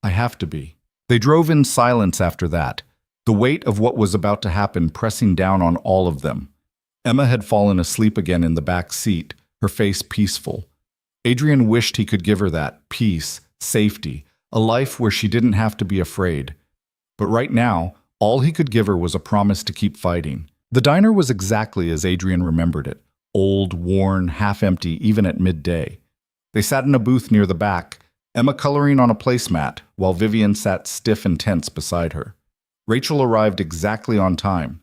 "I have to be." They drove in silence after that, the weight of what was about to happen pressing down on all of them. Emma had fallen asleep again in the back seat, her face peaceful. Adrian wished he could give her that peace, safety, a life where she didn't have to be afraid. But right now, all he could give her was a promise to keep fighting. The diner was exactly as Adrian remembered it, old, worn, half-empty even at midday. They sat in a booth near the back, Emma coloring on a placemat, while Vivian sat stiff and tense beside her. Rachel arrived exactly on time.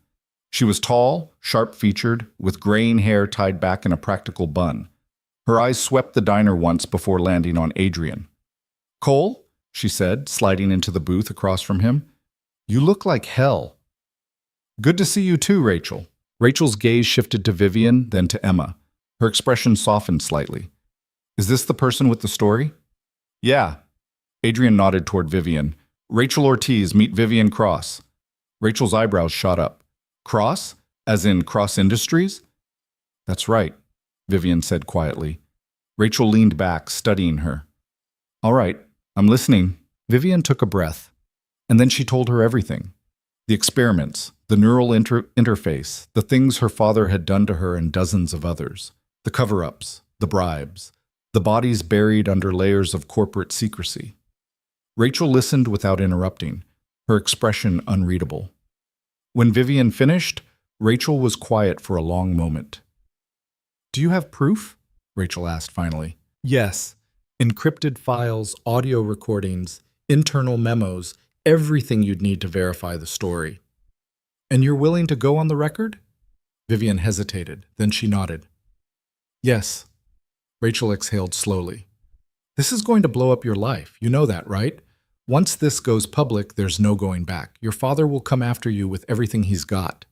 She was tall, sharp-featured, with graying hair tied back in a practical bun. Her eyes swept the diner once before landing on Adrian. "Cole," she said, sliding into the booth across from him, "you look like hell." Good to see you too, Rachel. Rachel's gaze shifted to Vivian, then to Emma. Her expression softened slightly. Is this the person with the story? Yeah. Adrian nodded toward Vivian. Rachel Ortiz, meet Vivian Cross. Rachel's eyebrows shot up. Cross? As in Cross Industries? That's right, Vivian said quietly. Rachel leaned back, studying her. All right, I'm listening. Vivian took a breath, and then she told her everything. The experiments, the neural interface, the things her father had done to her and dozens of others, the cover-ups, the bribes, the bodies buried under layers of corporate secrecy. Rachel listened without interrupting, her expression unreadable. When Vivian finished, Rachel was quiet for a long moment. Do you have proof? Rachel asked finally. Yes. Encrypted files, audio recordings, internal memos, everything you'd need to verify the story. And you're willing to go on the record? Vivian hesitated, then she nodded. Yes. Rachel exhaled slowly. This is going to blow up your life. You know that, right? Once this goes public, there's no going back. Your father will come after you with everything he's got.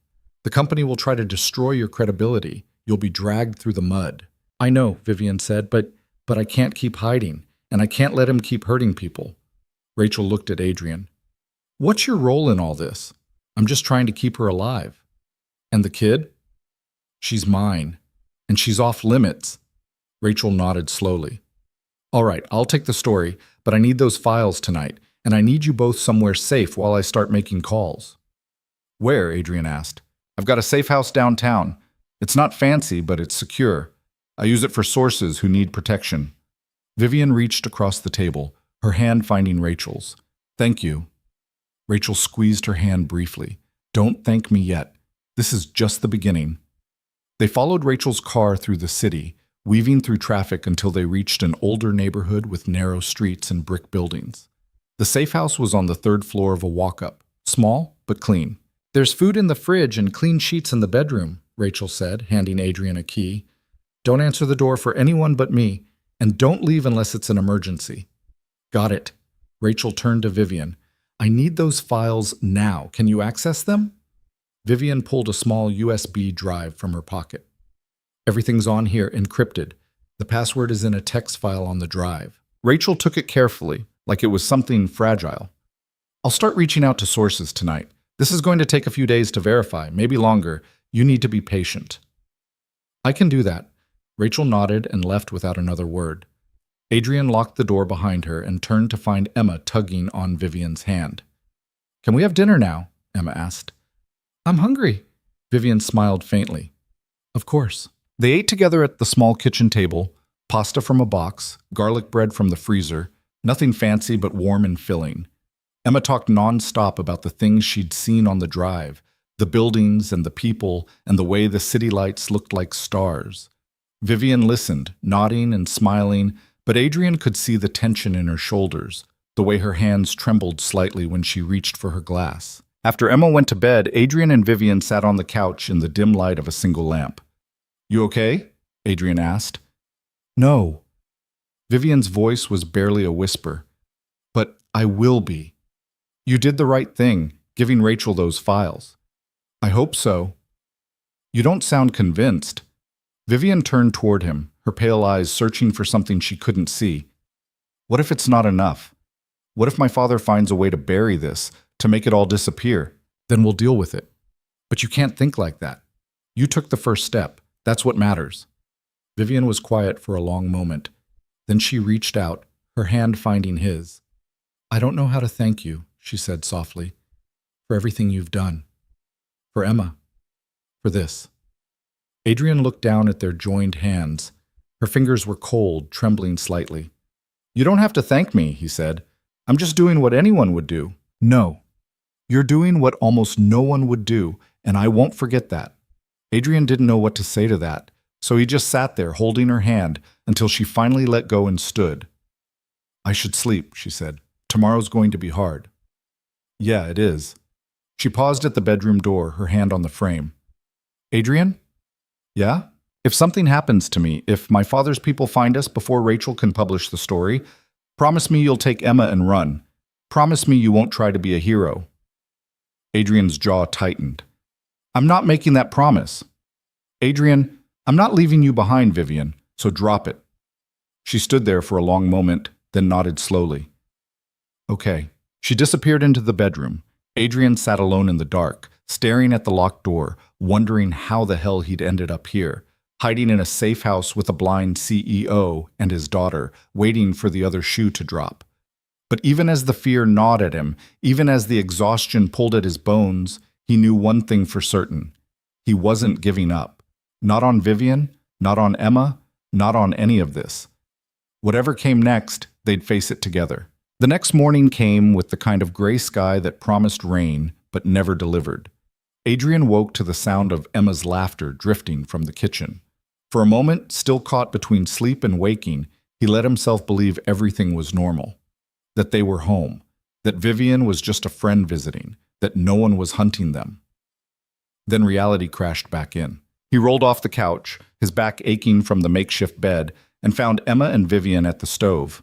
The company will try to destroy your credibility. You'll be dragged through the mud. I know, Vivian said, but I can't keep hiding, and I can't let him keep hurting people. Rachel looked at Adrian. What's your role in all this? I'm just trying to keep her alive. And the kid? She's mine, and she's off limits. Rachel nodded slowly. All right, I'll take the story, but I need those files tonight, and I need you both somewhere safe while I start making calls. Where? Adrian asked. I've got a safe house downtown. It's not fancy, but it's secure. I use it for sources who need protection. Vivian reached across the table, her hand finding Rachel's. Thank you. Rachel squeezed her hand briefly. Don't thank me yet. This is just the beginning. They followed Rachel's car through the city, weaving through traffic until they reached an older neighborhood with narrow streets and brick buildings. The safe house was on the third floor of a walk-up, small but clean. There's food in the fridge and clean sheets in the bedroom, Rachel said, handing Adrian a key. Don't answer the door for anyone but me, and don't leave unless it's an emergency. Got it. Rachel turned to Vivian. I need those files now. Can you access them? Vivian pulled a small USB drive from her pocket. Everything's on here, encrypted. The password is in a text file on the drive. Rachel took it carefully, like it was something fragile. I'll start reaching out to sources tonight. This is going to take a few days to verify, maybe longer. You need to be patient. I can do that. Rachel nodded and left without another word. Adrian locked the door behind her and turned to find Emma tugging on Vivian's hand. Can we have dinner now? Emma asked. I'm hungry. Vivian smiled faintly. Of course. They ate together at the small kitchen table, pasta from a box, garlic bread from the freezer, nothing fancy but warm and filling. Emma talked non-stop about the things she'd seen on the drive, the buildings and the people and the way the city lights looked like stars. Vivian listened, nodding and smiling, but Adrian could see the tension in her shoulders, the way her hands trembled slightly when she reached for her glass. After Emma went to bed, Adrian and Vivian sat on the couch in the dim light of a single lamp. You okay? Adrian asked. No. Vivian's voice was barely a whisper. But I will be. You did the right thing, giving Rachel those files. I hope so. You don't sound convinced. Vivian turned toward him, her pale eyes searching for something she couldn't see. What if it's not enough? What if my father finds a way to bury this, to make it all disappear? Then we'll deal with it. But you can't think like that. You took the first step. That's what matters. Vivian was quiet for a long moment. Then she reached out, her hand finding his. I don't know how to thank you, she said softly, for everything you've done. For Emma. For this. Adrian looked down at their joined hands. Her fingers were cold, trembling slightly. You don't have to thank me, he said. I'm just doing what anyone would do. No. You're doing what almost no one would do, and I won't forget that. Adrian didn't know what to say to that, so he just sat there holding her hand until she finally let go and stood. I should sleep, she said. Tomorrow's going to be hard. Yeah, it is. She paused at the bedroom door, her hand on the frame. Adrian? Yeah? If something happens to me, if my father's people find us before Rachel can publish the story, promise me you'll take Emma and run. Promise me you won't try to be a hero. Adrian's jaw tightened. I'm not making that promise. Adrian, I'm not leaving you behind, Vivian, so drop it. She stood there for a long moment, then nodded slowly. Okay. She disappeared into the bedroom. Adrian sat alone in the dark, staring at the locked door, wondering how the hell he'd ended up here, hiding in a safe house with a blind CEO and his daughter, waiting for the other shoe to drop. But even as the fear gnawed at him, even as the exhaustion pulled at his bones, he knew one thing for certain. He wasn't giving up. Not on Vivian, not on Emma, not on any of this. Whatever came next, they'd face it together. The next morning came with the kind of gray sky that promised rain but never delivered. Adrian woke to the sound of Emma's laughter drifting from the kitchen. For a moment, still caught between sleep and waking, he let himself believe everything was normal. That they were home. That Vivian was just a friend visiting. That no one was hunting them. Then reality crashed back in. He rolled off the couch, his back aching from the makeshift bed, and found Emma and Vivian at the stove.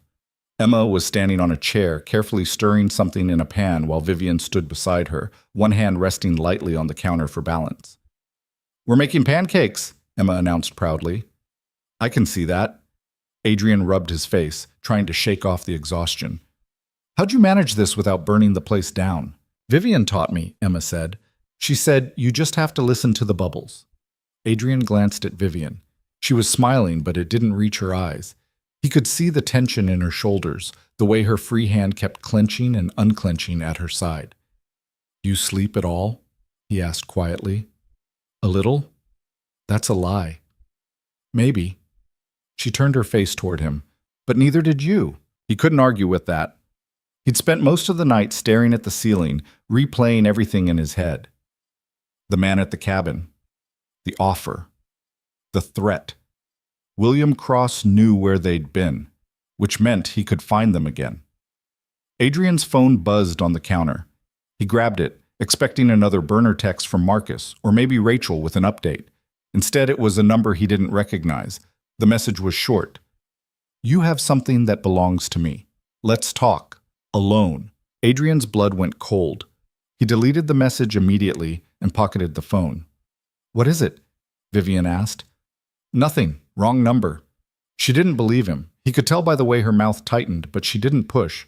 Emma was standing on a chair, carefully stirring something in a pan while Vivian stood beside her, one hand resting lightly on the counter for balance. "We're making pancakes," Emma announced proudly. "I can see that." Adrian rubbed his face, trying to shake off the exhaustion. "How'd you manage this without burning the place down?" "Vivian taught me," Emma said. "She said, you just have to listen to the bubbles." Adrian glanced at Vivian. She was smiling, but it didn't reach her eyes. He could see the tension in her shoulders, the way her free hand kept clenching and unclenching at her side. "You sleep at all?" he asked quietly. "A little?" "That's a lie." "Maybe." She turned her face toward him. "But neither did you." He couldn't argue with that. He'd spent most of the night staring at the ceiling, replaying everything in his head. The man at the cabin. The offer. The threat. William Cross knew where they'd been, which meant he could find them again. Adrian's phone buzzed on the counter. He grabbed it, expecting another burner text from Marcus, or maybe Rachel with an update. Instead, it was a number he didn't recognize. The message was short. "You have something that belongs to me. Let's talk. Alone." Adrian's blood went cold. He deleted the message immediately and pocketed the phone. "What is it?" Vivian asked. "Nothing. Wrong number." She didn't believe him. He could tell by the way her mouth tightened, but she didn't push.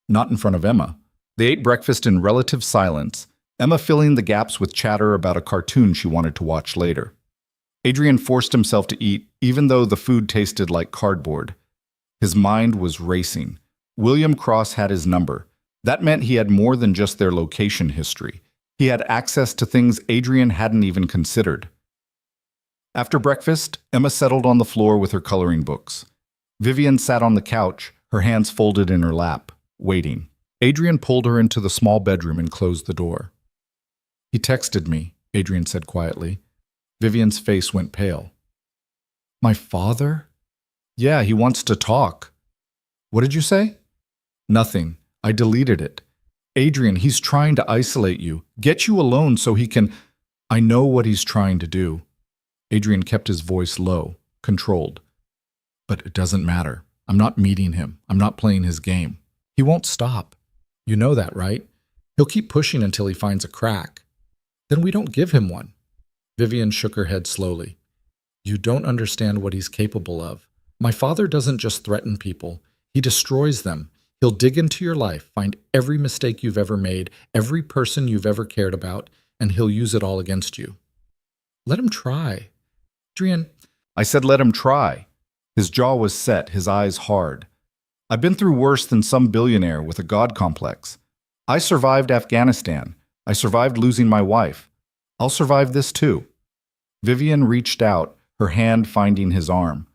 Not in front of Emma. They ate breakfast in relative silence, Emma filling the gaps with chatter about a cartoon she wanted to watch later. Adrian forced himself to eat, even though the food tasted like cardboard. His mind was racing. William Cross had his number. That meant he had more than just their location history. He had access to things Adrian hadn't even considered. After breakfast, Emma settled on the floor with her coloring books. Vivian sat on the couch, her hands folded in her lap, waiting. Adrian pulled her into the small bedroom and closed the door. "He texted me," Adrian said quietly. Vivian's face went pale. "My father?" "Yeah, he wants to talk." "What did you say?" "Nothing. I deleted it. Adrian, he's trying to isolate you, get you alone so he can—" "I know what he's trying to do." Adrian kept his voice low, controlled. "But it doesn't matter. I'm not meeting him. I'm not playing his game. He won't stop. You know that, right? He'll keep pushing until he finds a crack. Then we don't give him one." Vivian shook her head slowly. "You don't understand what he's capable of. My father doesn't just threaten people. He destroys them. He'll dig into your life, find every mistake you've ever made, every person you've ever cared about, and he'll use it all against you. Let him try." "Adrian." "I said let him try." His jaw was set, his eyes hard. "I've been through worse than some billionaire with a god complex. I survived Afghanistan. I survived losing my wife. I'll survive this too." Vivian reached out, her hand finding his arm.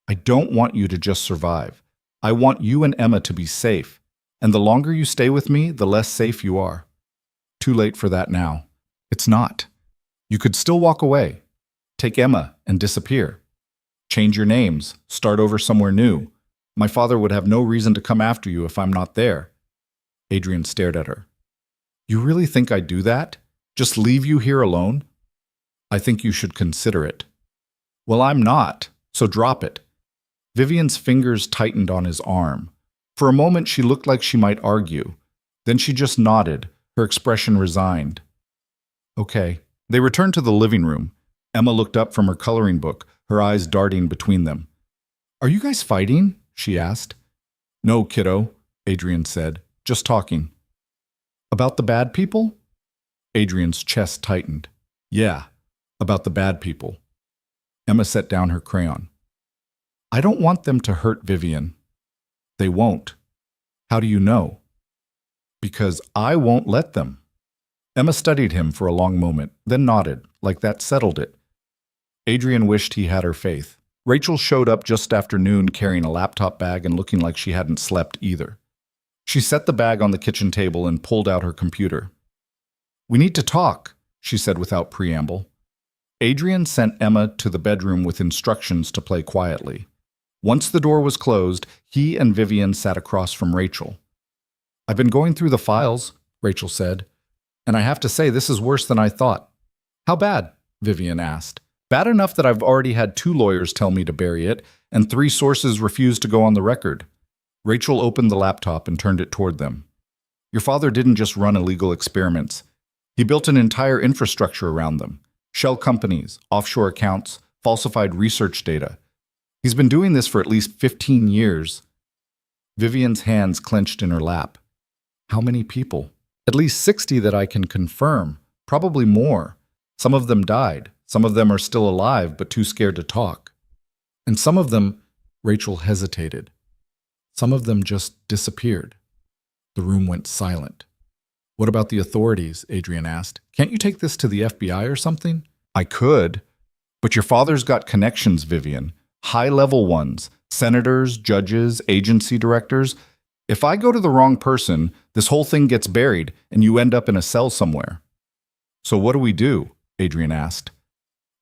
"I don't want you to just survive. I want you and Emma to be safe. And the longer you stay with me, the less safe you are." "Too late for that now." "It's not. You could still walk away. Take Emma and disappear. Change your names, start over somewhere new. My father would have no reason to come after you if I'm not there." Adrian stared at her. "You really think I'd do that? Just leave you here alone?" "I think you should consider it." "Well, I'm not, so drop it." Vivian's fingers tightened on his arm. For a moment, she looked like she might argue. Then she just nodded, her expression resigned. "Okay, They returned to the living room. Emma looked up from her coloring book, her eyes darting between them. "Are you guys fighting?" she asked. "No, kiddo," Adrian said. "Just talking." "About the bad people?" Adrian's chest tightened. "Yeah, about the bad people." Emma set down her crayon. "I don't want them to hurt Vivian." "They won't." "How do you know?" "Because I won't let them." Emma studied him for a long moment, then nodded, like that settled it. Adrian wished he had her faith. Rachel showed up just after noon carrying a laptop bag and looking like she hadn't slept either. She set the bag on the kitchen table and pulled out her computer. "We need to talk," she said without preamble. Adrian sent Emma to the bedroom with instructions to play quietly. Once the door was closed, he and Vivian sat across from Rachel. "I've been going through the files," Rachel said, "and I have to say this is worse than I thought." "How bad?" Vivian asked. "Bad enough that I've already had 2 lawyers tell me to bury it, and 3 sources refuse to go on the record." Rachel opened the laptop and turned it toward them. "Your father didn't just run illegal experiments. He built an entire infrastructure around them. Shell companies, offshore accounts, falsified research data. He's been doing this for at least 15 years. Vivian's hands clenched in her lap. "How many people?" "At least 60 that I can confirm. Probably more. Some of them died. Some of them are still alive but too scared to talk. And some of them," Rachel hesitated. "Some of them just disappeared." The room went silent. "What about the authorities?" Adrian asked. "Can't you take this to the FBI or something?" "I could. But your father's got connections, Vivian. High-level ones. Senators, judges, agency directors. If I go to the wrong person, this whole thing gets buried and you end up in a cell somewhere." "So what do we do?" Adrian asked.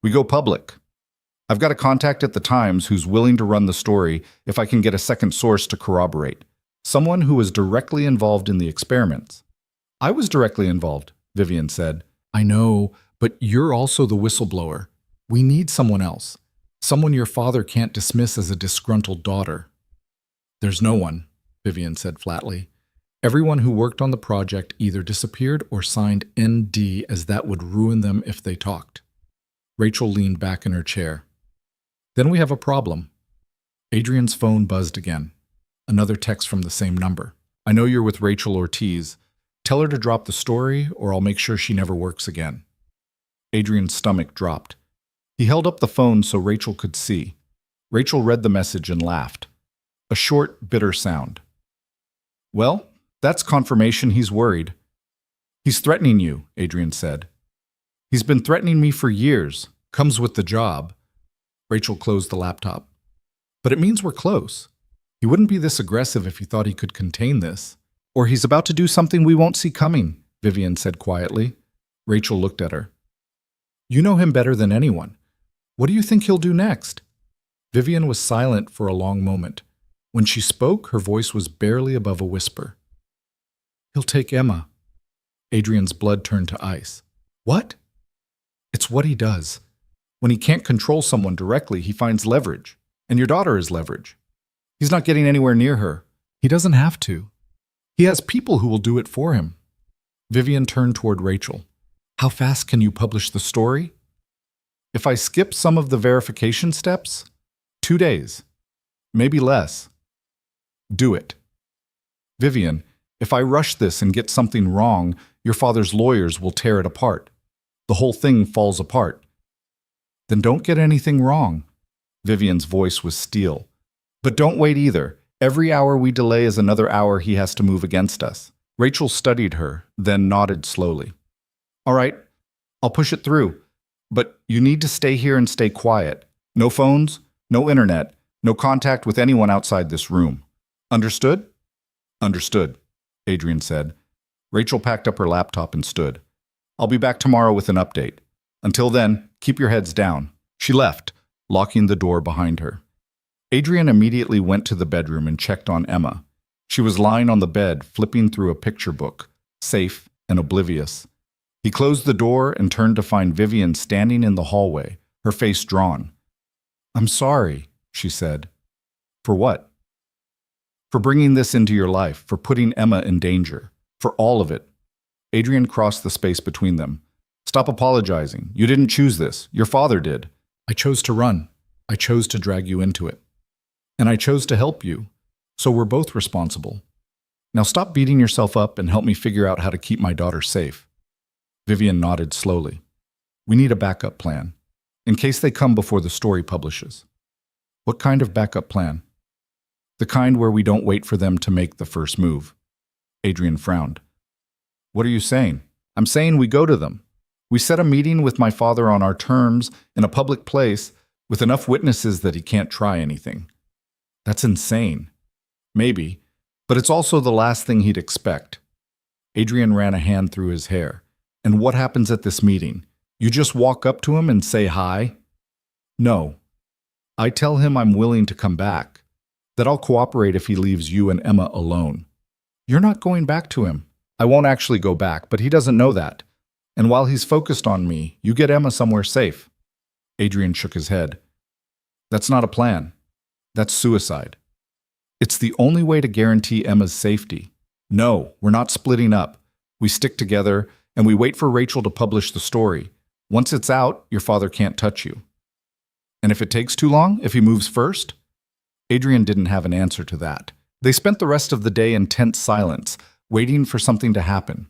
"We go public. I've got a contact at the Times who's willing to run the story if I can get a second source to corroborate. Someone who was directly involved in the experiments." "I was directly involved," Vivian said. "I know, but you're also the whistleblower. We need someone else. Someone your father can't dismiss as a disgruntled daughter." "There's no one," Vivian said flatly. "Everyone who worked on the project either disappeared or signed ND, as that would ruin them if they talked." Rachel leaned back in her chair. "Then we have a problem." Adrian's phone buzzed again. Another text from the same number. "I know you're with Rachel Ortiz. Tell her to drop the story or I'll make sure she never works again." Adrian's stomach dropped. He held up the phone so Rachel could see. Rachel read the message and laughed. A short, bitter sound. "Well, that's confirmation he's worried." "He's threatening you," Adrian said. "He's been threatening me for years. Comes with the job." Rachel closed the laptop. "But it means we're close. He wouldn't be this aggressive if he thought he could contain this. Or he's about to do something we won't see coming," Vivian said quietly. Rachel looked at her. "You know him better than anyone. What do you think he'll do next?" Vivian was silent for a long moment. When she spoke, her voice was barely above a whisper. "He'll take Emma." Adrian's blood turned to ice. "What?" "It's what he does. When he can't control someone directly, he finds leverage. And your daughter is leverage. He's not getting anywhere near her. He doesn't have to. He has people who will do it for him." Vivian turned toward Rachel. "How fast can you publish the story?" "If I skip some of the verification steps, 2 days. Maybe less." "Do it." "Vivian, if I rush this and get something wrong, your father's lawyers will tear it apart. The whole thing falls apart." "Then don't get anything wrong." Vivian's voice was steel. "But don't wait either. Every hour we delay is another hour he has to move against us." Rachel studied her, then nodded slowly. "All right, I'll push it through. But you need to stay here and stay quiet. No phones, no internet, no contact with anyone outside this room. Understood?" "Understood," Adrian said. Rachel packed up her laptop and stood. "I'll be back tomorrow with an update. Until then, keep your heads down." She left, locking the door behind her. Adrian immediately went to the bedroom and checked on Emma. She was lying on the bed, flipping through a picture book, safe and oblivious. He closed the door and turned to find Vivian standing in the hallway, her face drawn. "I'm sorry," she said. "For what?" "For bringing this into your life, for putting Emma in danger, for all of it." Adrian crossed the space between them. Stop apologizing. You didn't choose this. Your father did. I chose to run. I chose to drag you into it. And I chose to help you. So we're both responsible. Now stop beating yourself up and help me figure out how to keep my daughter safe. Vivian nodded slowly. We need a backup plan, in case they come before the story publishes. What kind of backup plan? The kind where we don't wait for them to make the first move. Adrian frowned. What are you saying? I'm saying we go to them. We set a meeting with my father on our terms in a public place with enough witnesses that he can't try anything. That's insane. Maybe, but it's also the last thing he'd expect. Adrian ran a hand through his hair. And what happens at this meeting? You just walk up to him and say hi? No. I tell him I'm willing to come back, that I'll cooperate if he leaves you and Emma alone. You're not going back to him. I won't actually go back, but he doesn't know that. And while he's focused on me, you get Emma somewhere safe. Adrian shook his head. That's not a plan. That's suicide. It's the only way to guarantee Emma's safety. No, we're not splitting up. We stick together, and we wait for Rachel to publish the story. Once it's out, your father can't touch you. And if it takes too long, if he moves first? Adrian didn't have an answer to that. They spent the rest of the day in tense silence, waiting for something to happen.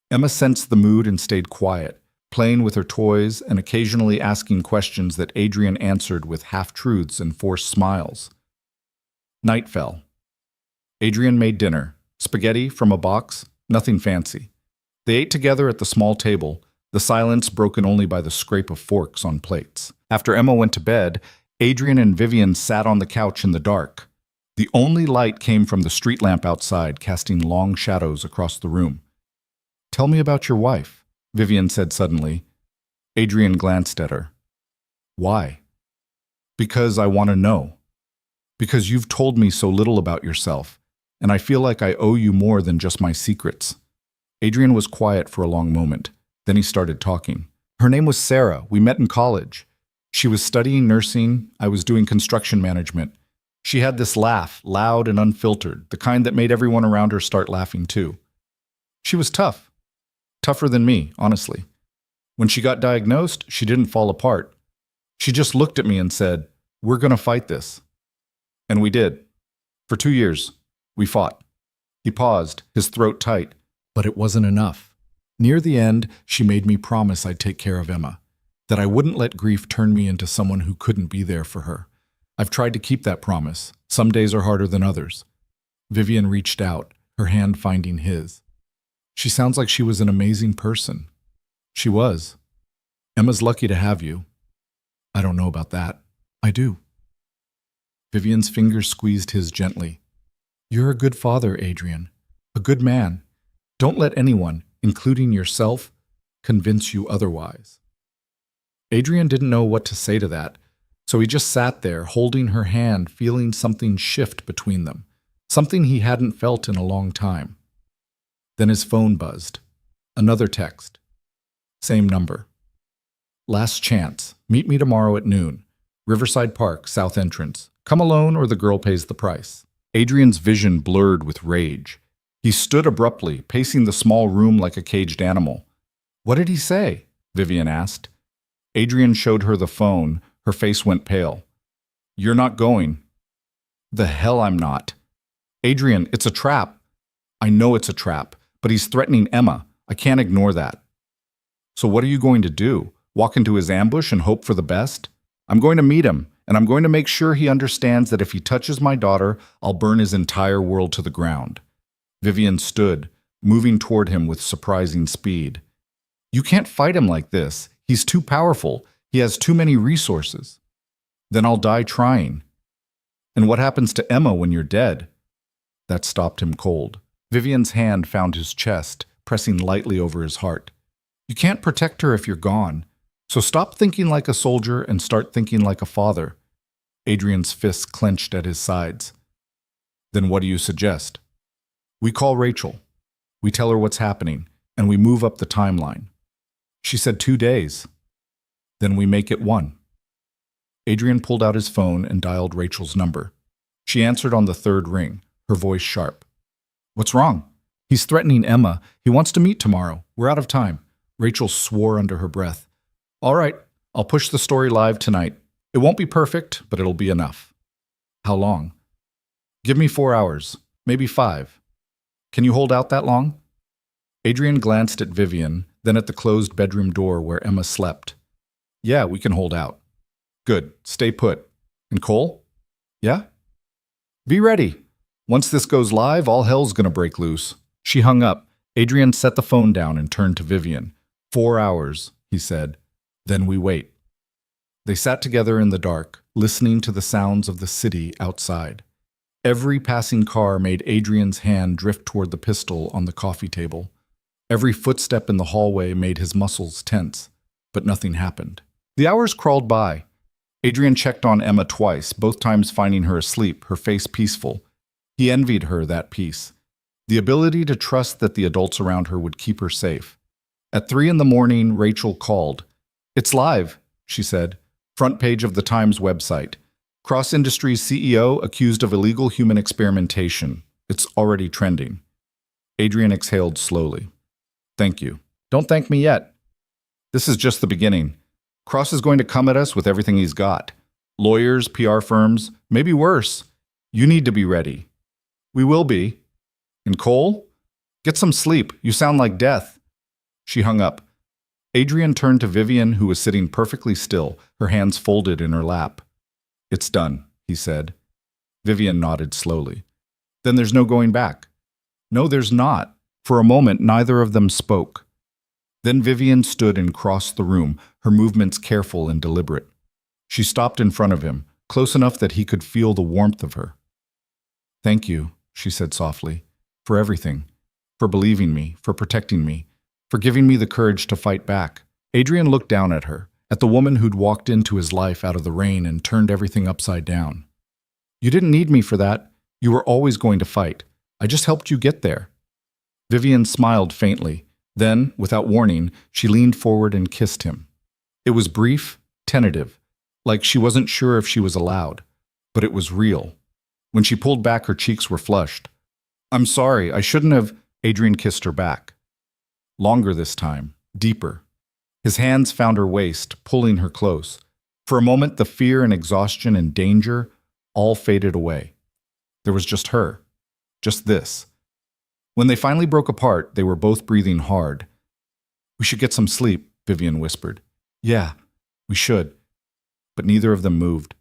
Emma sensed the mood and stayed quiet, playing with her toys and occasionally asking questions that Adrian answered with half-truths and forced smiles. Night fell. Adrian made dinner, spaghetti from a box, nothing fancy. They ate together at the small table, the silence broken only by the scrape of forks on plates. After Emma went to bed, Adrian and Vivian sat on the couch in the dark. The only light came from the street lamp outside, casting long shadows across the room. Tell me about your wife, Vivian said suddenly. Adrian glanced at her. Why? Because I want to know. Because you've told me so little about yourself, and I feel like I owe you more than just my secrets. Adrian was quiet for a long moment. Then he started talking. Her name was Sarah. We met in college. She was studying nursing. I was doing construction management. She had this laugh, loud and unfiltered, the kind that made everyone around her start laughing too. She was tough. Tougher than me, honestly. When she got diagnosed, she didn't fall apart. She just looked at me and said, "We're going to fight this." And we did. For 2 years, we fought. He paused, his throat tight. But it wasn't enough. Near the end, she made me promise I'd take care of Emma, that I wouldn't let grief turn me into someone who couldn't be there for her. I've tried to keep that promise. Some days are harder than others. Vivian reached out, her hand finding his. She sounds like she was an amazing person. She was. Emma's lucky to have you. I don't know about that. I do. Vivian's fingers squeezed his gently. You're a good father, Adrian. A good man. Don't let anyone, including yourself, convince you otherwise. Adrian didn't know what to say to that, so he just sat there, holding her hand, feeling something shift between them, something he hadn't felt in a long time. Then his phone buzzed. Another text. Same number. Last chance. Meet me tomorrow at noon. Riverside Park, south entrance. Come alone or the girl pays the price. Adrian's vision blurred with rage. He stood abruptly, pacing the small room like a caged animal. What did he say? Vivian asked. Adrian showed her the phone. Her face went pale. You're not going. The hell I'm not. Adrian, it's a trap. I know it's a trap, but he's threatening Emma. I can't ignore that. So what are you going to do? Walk into his ambush and hope for the best? I'm going to meet him, and I'm going to make sure he understands that if he touches my daughter, I'll burn his entire world to the ground. Vivian stood, moving toward him with surprising speed. You can't fight him like this. He's too powerful. He has too many resources. Then I'll die trying. And what happens to Emma when you're dead? That stopped him cold. Vivian's hand found his chest, pressing lightly over his heart. You can't protect her if you're gone. So stop thinking like a soldier and start thinking like a father. Adrian's fists clenched at his sides. Then what do you suggest? We call Rachel. We tell her what's happening, and we move up the timeline. She said 2 days. Then we make it 1. Adrian pulled out his phone and dialed Rachel's number. She answered on the 3rd ring, her voice sharp. What's wrong? He's threatening Emma. He wants to meet tomorrow. We're out of time. Rachel swore under her breath. All right, I'll push the story live tonight. It won't be perfect, but it'll be enough. How long? Give me 4 hours, maybe 5. Can you hold out that long? Adrian glanced at Vivian, then at the closed bedroom door where Emma slept. Yeah, we can hold out. Good, stay put. And Cole? Yeah? Be ready. Once this goes live, all hell's gonna break loose. She hung up. Adrian set the phone down and turned to Vivian. 4 hours, he said. Then we wait. They sat together in the dark, listening to the sounds of the city outside. Every passing car made Adrian's hand drift toward the pistol on the coffee table. Every footstep in the hallway made his muscles tense, but nothing happened. The hours crawled by. Adrian checked on Emma twice, both times finding her asleep, her face peaceful. He envied her that peace, the ability to trust that the adults around her would keep her safe. At 3 a.m, Rachel called. It's live, she said. Front page of the Times website. Cross Industries CEO accused of illegal human experimentation. It's already trending. Adrian exhaled slowly. Thank you. Don't thank me yet. This is just the beginning. Cross is going to come at us with everything he's got. Lawyers, PR firms, maybe worse. You need to be ready. We will be. And Cole? Get some sleep. You sound like death. She hung up. Adrian turned to Vivian, who was sitting perfectly still, her hands folded in her lap. It's done, he said. Vivian nodded slowly. Then there's no going back. No, there's not. For a moment, neither of them spoke. Then Vivian stood and crossed the room, her movements careful and deliberate. She stopped in front of him, close enough that he could feel the warmth of her. Thank you, she said softly, for everything, for believing me, for protecting me, for giving me the courage to fight back. Adrian looked down at her, at the woman who'd walked into his life out of the rain and turned everything upside down. You didn't need me for that. You were always going to fight. I just helped you get there. Vivian smiled faintly. Then, without warning, she leaned forward and kissed him. It was brief, tentative, like she wasn't sure if she was allowed, but it was real. When she pulled back, her cheeks were flushed. I'm sorry, I shouldn't have. Adrian kissed her back. Longer this time, deeper. His hands found her waist, pulling her close. For a moment, the fear and exhaustion and danger all faded away. There was just her. Just this. When they finally broke apart, they were both breathing hard. We should get some sleep, Vivian whispered. Yeah, we should. But neither of them moved.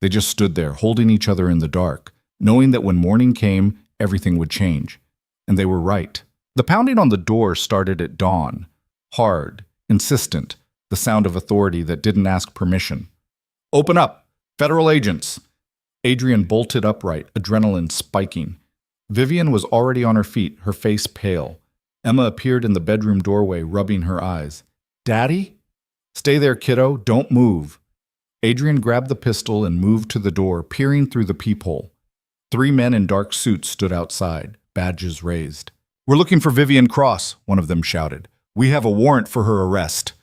They just stood there, holding each other in the dark, knowing that when morning came, everything would change. And they were right. The pounding on the door started at dawn. Hard, insistent, the sound of authority that didn't ask permission. Open up! Federal agents! Adrian bolted upright, adrenaline spiking. Vivian was already on her feet, her face pale. Emma appeared in the bedroom doorway, rubbing her eyes. Daddy? Stay there, kiddo. Don't move. Adrian grabbed the pistol and moved to the door, peering through the peephole. 3 men in dark suits stood outside, badges raised. We're looking for Vivian Cross, one of them shouted. We have a warrant for her arrest.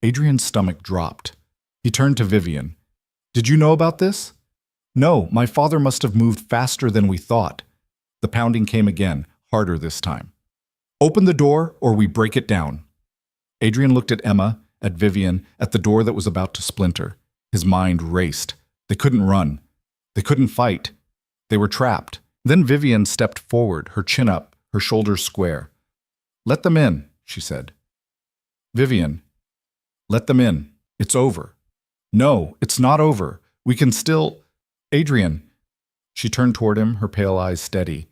Adrian's stomach dropped. He turned to Vivian. Did you know about this? No, my father must have moved faster than we thought. The pounding came again, harder this time. Open the door or we break it down. Adrian looked at Emma, at Vivian, at the door that was about to splinter. His mind raced. They couldn't run. They couldn't fight. They were trapped. Then Vivian stepped forward, her chin up, her shoulders square. Let them in, she said. Vivian, let them in. It's over. No, it's not over. We can still... Adrian. She turned toward him, her pale eyes steady.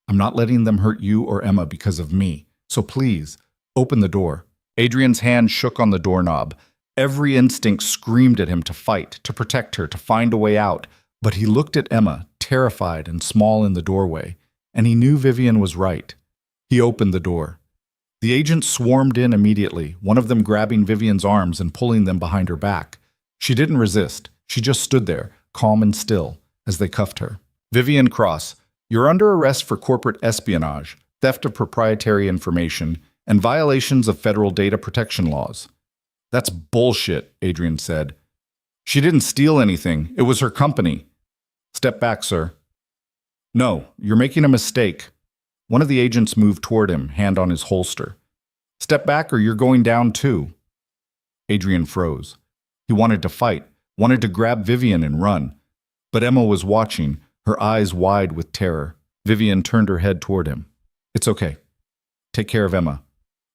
I'm not letting them hurt you or Emma because of me. So please, open the door. Adrian's hand shook on the doorknob. Every instinct screamed at him to fight, to protect her, to find a way out. But he looked at Emma, terrified and small in the doorway, and he knew Vivian was right. He opened the door. The agents swarmed in immediately, one of them grabbing Vivian's arms and pulling them behind her back. She didn't resist. She just stood there, calm and still, as they cuffed her. Vivian Cross, you're under arrest for corporate espionage, theft of proprietary information, and violations of federal data protection laws. That's bullshit, Adrian said. She didn't steal anything. It was her company. Step back, sir. No, you're making a mistake. One of the agents moved toward him, hand on his holster. Step back or you're going down too. Adrian froze. He wanted to fight, wanted to grab Vivian and run. But Emma was watching, her eyes wide with terror. Vivian turned her head toward him. It's okay. Take care of Emma.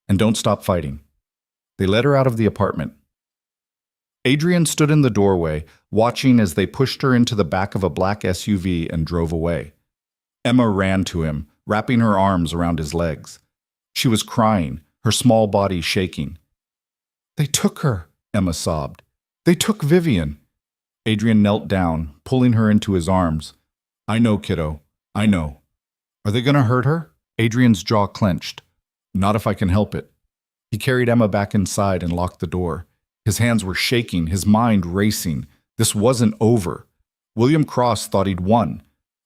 And don't stop fighting. They led her out of the apartment. Adrian stood in the doorway, watching as they pushed her into the back of a black SUV and drove away. Emma ran to him, wrapping her arms around his legs. She was crying, her small body shaking. They took her, Emma sobbed. They took Vivian. Adrian knelt down, pulling her into his arms. I know, kiddo. I know. Are they going to hurt her? Adrian's jaw clenched. Not if I can help it. He carried Emma back inside and locked the door. His hands were shaking, his mind racing. This wasn't over. William Cross thought he'd won,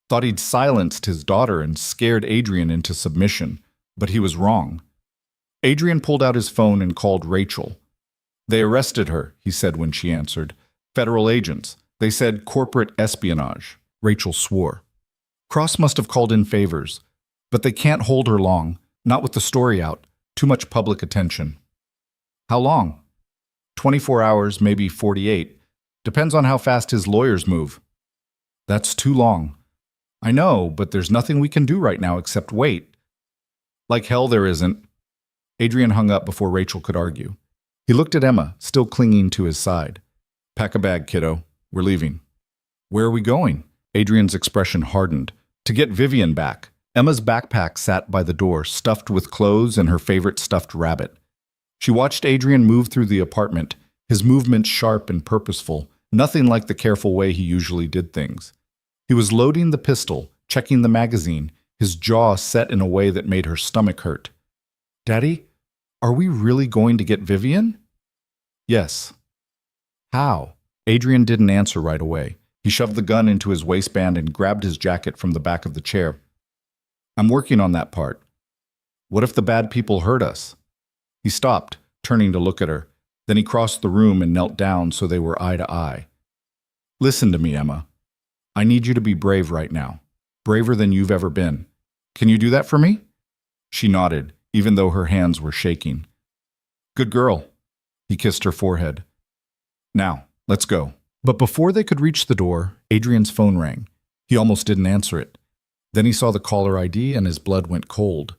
thought he'd silenced his daughter and scared Adrian into submission, but he was wrong. Adrian pulled out his phone and called Rachel. They arrested her, he said when she answered. Federal agents. They said corporate espionage. Rachel swore. Cross must have called in favors, but they can't hold her long, not with the story out. Too much public attention. How long? 24 hours, maybe 48. Depends on how fast his lawyers move. That's too long. I know, but there's nothing we can do right now except wait. Like hell there isn't. Adrian hung up before Rachel could argue. He looked at Emma, still clinging to his side. Pack a bag, kiddo. We're leaving. Where are we going? Adrian's expression hardened. To get Vivian back. Emma's backpack sat by the door, stuffed with clothes and her favorite stuffed rabbit. She watched Adrian move through the apartment, his movements sharp and purposeful, nothing like the careful way he usually did things. He was loading the pistol, checking the magazine, his jaw set in a way that made her stomach hurt. Daddy, are we really going to get Vivian? Yes. How? Adrian didn't answer right away. He shoved the gun into his waistband and grabbed his jacket from the back of the chair. I'm working on that part. What if the bad people hurt us? He stopped, turning to look at her. Then he crossed the room and knelt down so they were eye to eye. Listen to me, Emma. I need you to be brave right now. Braver than you've ever been. Can you do that for me? She nodded, even though her hands were shaking. Good girl. He kissed her forehead. Now, let's go. But before they could reach the door, Adrian's phone rang. He almost didn't answer it. Then he saw the caller ID and his blood went cold.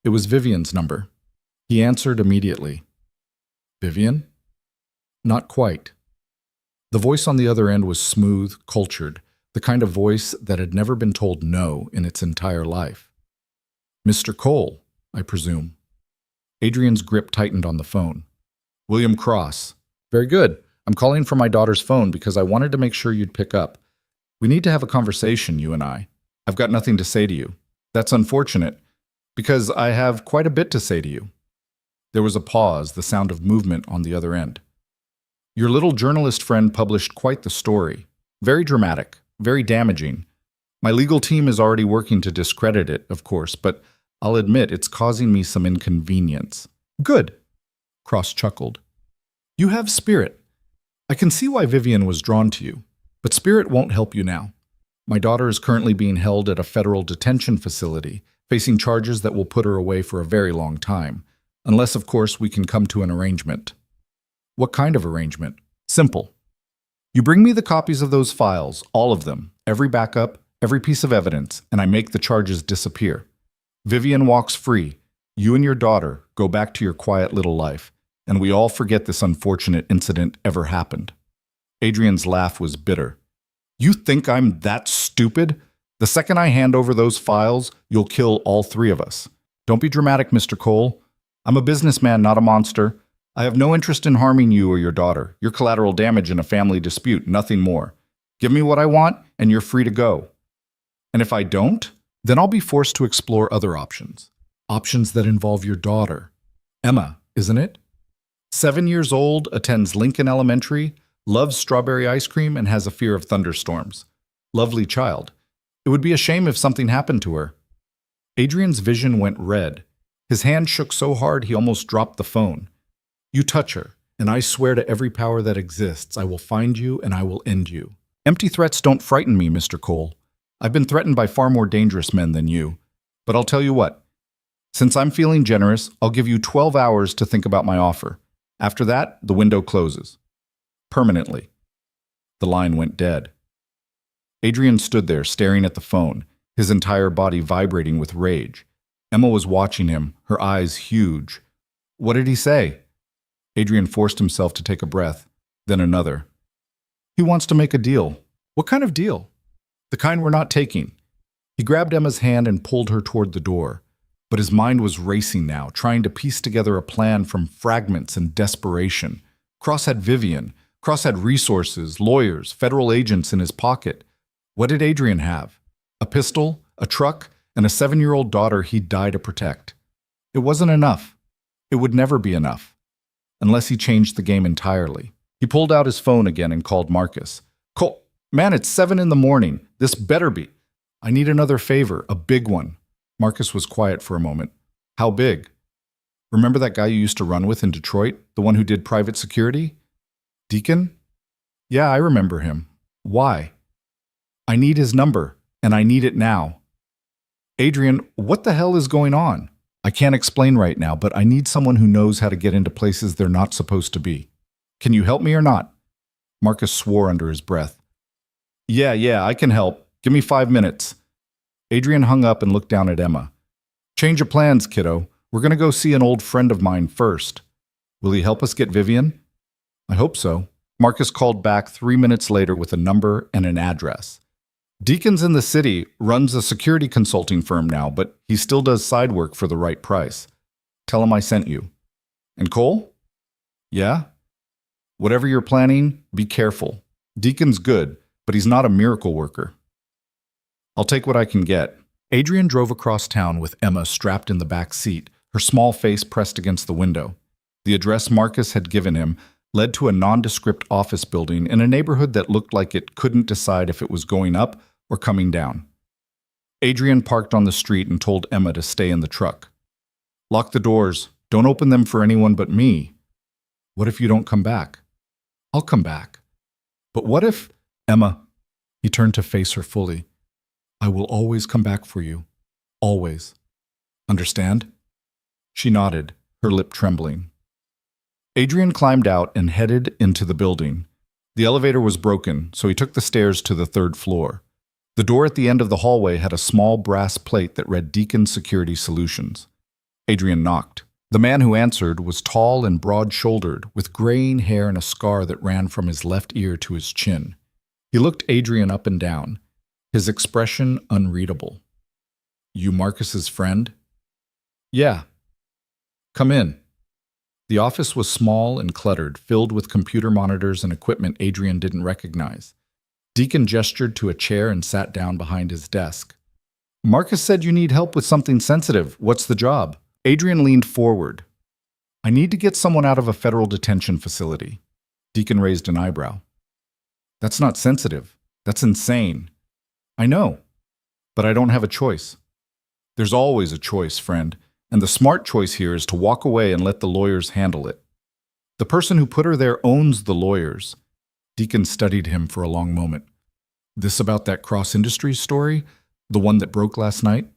It was Vivian's number. He answered immediately. Vivian? Not quite. The voice on the other end was smooth, cultured, the kind of voice that had never been told no in its entire life. Mr. Cole, I presume. Adrian's grip tightened on the phone. William Cross. Very good. I'm calling from my daughter's phone because I wanted to make sure you'd pick up. We need to have a conversation, you and I. I've got nothing to say to you. That's unfortunate, because I have quite a bit to say to you. There was a pause, the sound of movement on the other end. Your little journalist friend published quite the story. Very dramatic, very damaging. My legal team is already working to discredit it, of course, but I'll admit it's causing me some inconvenience. Good. Cross chuckled. You have spirit. I can see why Vivian was drawn to you, but spirit won't help you now. My daughter is currently being held at a federal detention facility, facing charges that will put her away for a very long time, unless, of course, we can come to an arrangement. What kind of arrangement? Simple. You bring me the copies of those files, all of them, every backup, every piece of evidence, and I make the charges disappear. Vivian walks free. You and your daughter go back to your quiet little life, and we all forget this unfortunate incident ever happened. Adrian's laugh was bitter. You think I'm that stupid? The second I hand over those files, you'll kill all three of us. Don't be dramatic, Mr. Cole. I'm a businessman, not a monster. I have no interest in harming you or your daughter. You're collateral damage in a family dispute, nothing more. Give me what I want, and you're free to go. And if I don't, then I'll be forced to explore other options. Options that involve your daughter. Emma, isn't it? 7 years old, attends Lincoln Elementary, loves strawberry ice cream, and has a fear of thunderstorms. Lovely child. It would be a shame if something happened to her. Adrian's vision went red. His hand shook so hard he almost dropped the phone. You touch her, and I swear to every power that exists, I will find you and I will end you. Empty threats don't frighten me, Mr. Cole. I've been threatened by far more dangerous men than you. But I'll tell you what. Since I'm feeling generous, I'll give you 12 hours to think about my offer. After that, the window closes. Permanently. The line went dead. Adrian stood there staring at the phone, his entire body vibrating with rage. Emma was watching him, her eyes huge. What did he say? Adrian forced himself to take a breath, then another. He wants to make a deal. What kind of deal? The kind we're not taking. He grabbed Emma's hand and pulled her toward the door. But his mind was racing now, trying to piece together a plan from fragments and desperation. Cross had Vivian. Cross had resources, lawyers, federal agents in his pocket. What did Adrian have? A pistol, a truck, and a 7-year-old daughter he'd die to protect. It wasn't enough. It would never be enough. Unless he changed the game entirely. He pulled out his phone again and called Marcus. Cole, man, it's 7 in the morning. This better be. I need another favor, a big one. Marcus was quiet for a moment. How big? Remember that guy you used to run with in Detroit? The one who did private security? Deacon? Yeah, I remember him. Why? I need his number, and I need it now. Adrian, what the hell is going on? I can't explain right now, but I need someone who knows how to get into places they're not supposed to be. Can you help me or not? Marcus swore under his breath. Yeah, I can help. Give me 5 minutes. Adrian hung up and looked down at Emma. Change of plans, kiddo. We're going to go see an old friend of mine first. Will he help us get Vivian? I hope so. Marcus called back 3 minutes later with a number and an address. Deacon's in the city, runs a security consulting firm now, but he still does side work for the right price. Tell him I sent you. And Cole? Yeah? Whatever you're planning, be careful. Deacon's good, but he's not a miracle worker. I'll take what I can get. Adrian drove across town with Emma strapped in the back seat, her small face pressed against the window. The address Marcus had given him led to a nondescript office building in a neighborhood that looked like it couldn't decide if it was going up or coming down. Adrian parked on the street and told Emma to stay in the truck. Lock the doors. Don't open them for anyone but me. What if you don't come back? I'll come back. But what if... Emma, he turned to face her fully. I will always come back for you. Always. Understand? She nodded, her lip trembling. Adrian climbed out and headed into the building. The elevator was broken, so he took the stairs to the 3rd floor. The door at the end of the hallway had a small brass plate that read Deacon Security Solutions. Adrian knocked. The man who answered was tall and broad-shouldered, with graying hair and a scar that ran from his left ear to his chin. He looked Adrian up and down, his expression unreadable. You Marcus's friend? Yeah. Come in. The office was small and cluttered, filled with computer monitors and equipment Adrian didn't recognize. Deacon gestured to a chair and sat down behind his desk. Marcus said you need help with something sensitive. What's the job? Adrian leaned forward. I need to get someone out of a federal detention facility. Deacon raised an eyebrow. That's not sensitive. That's insane. I know, but I don't have a choice. There's always a choice, friend, and the smart choice here is to walk away and let the lawyers handle it. The person who put her there owns the lawyers. Deacon studied him for a long moment. This about that Cross Industries story? The one that broke last night?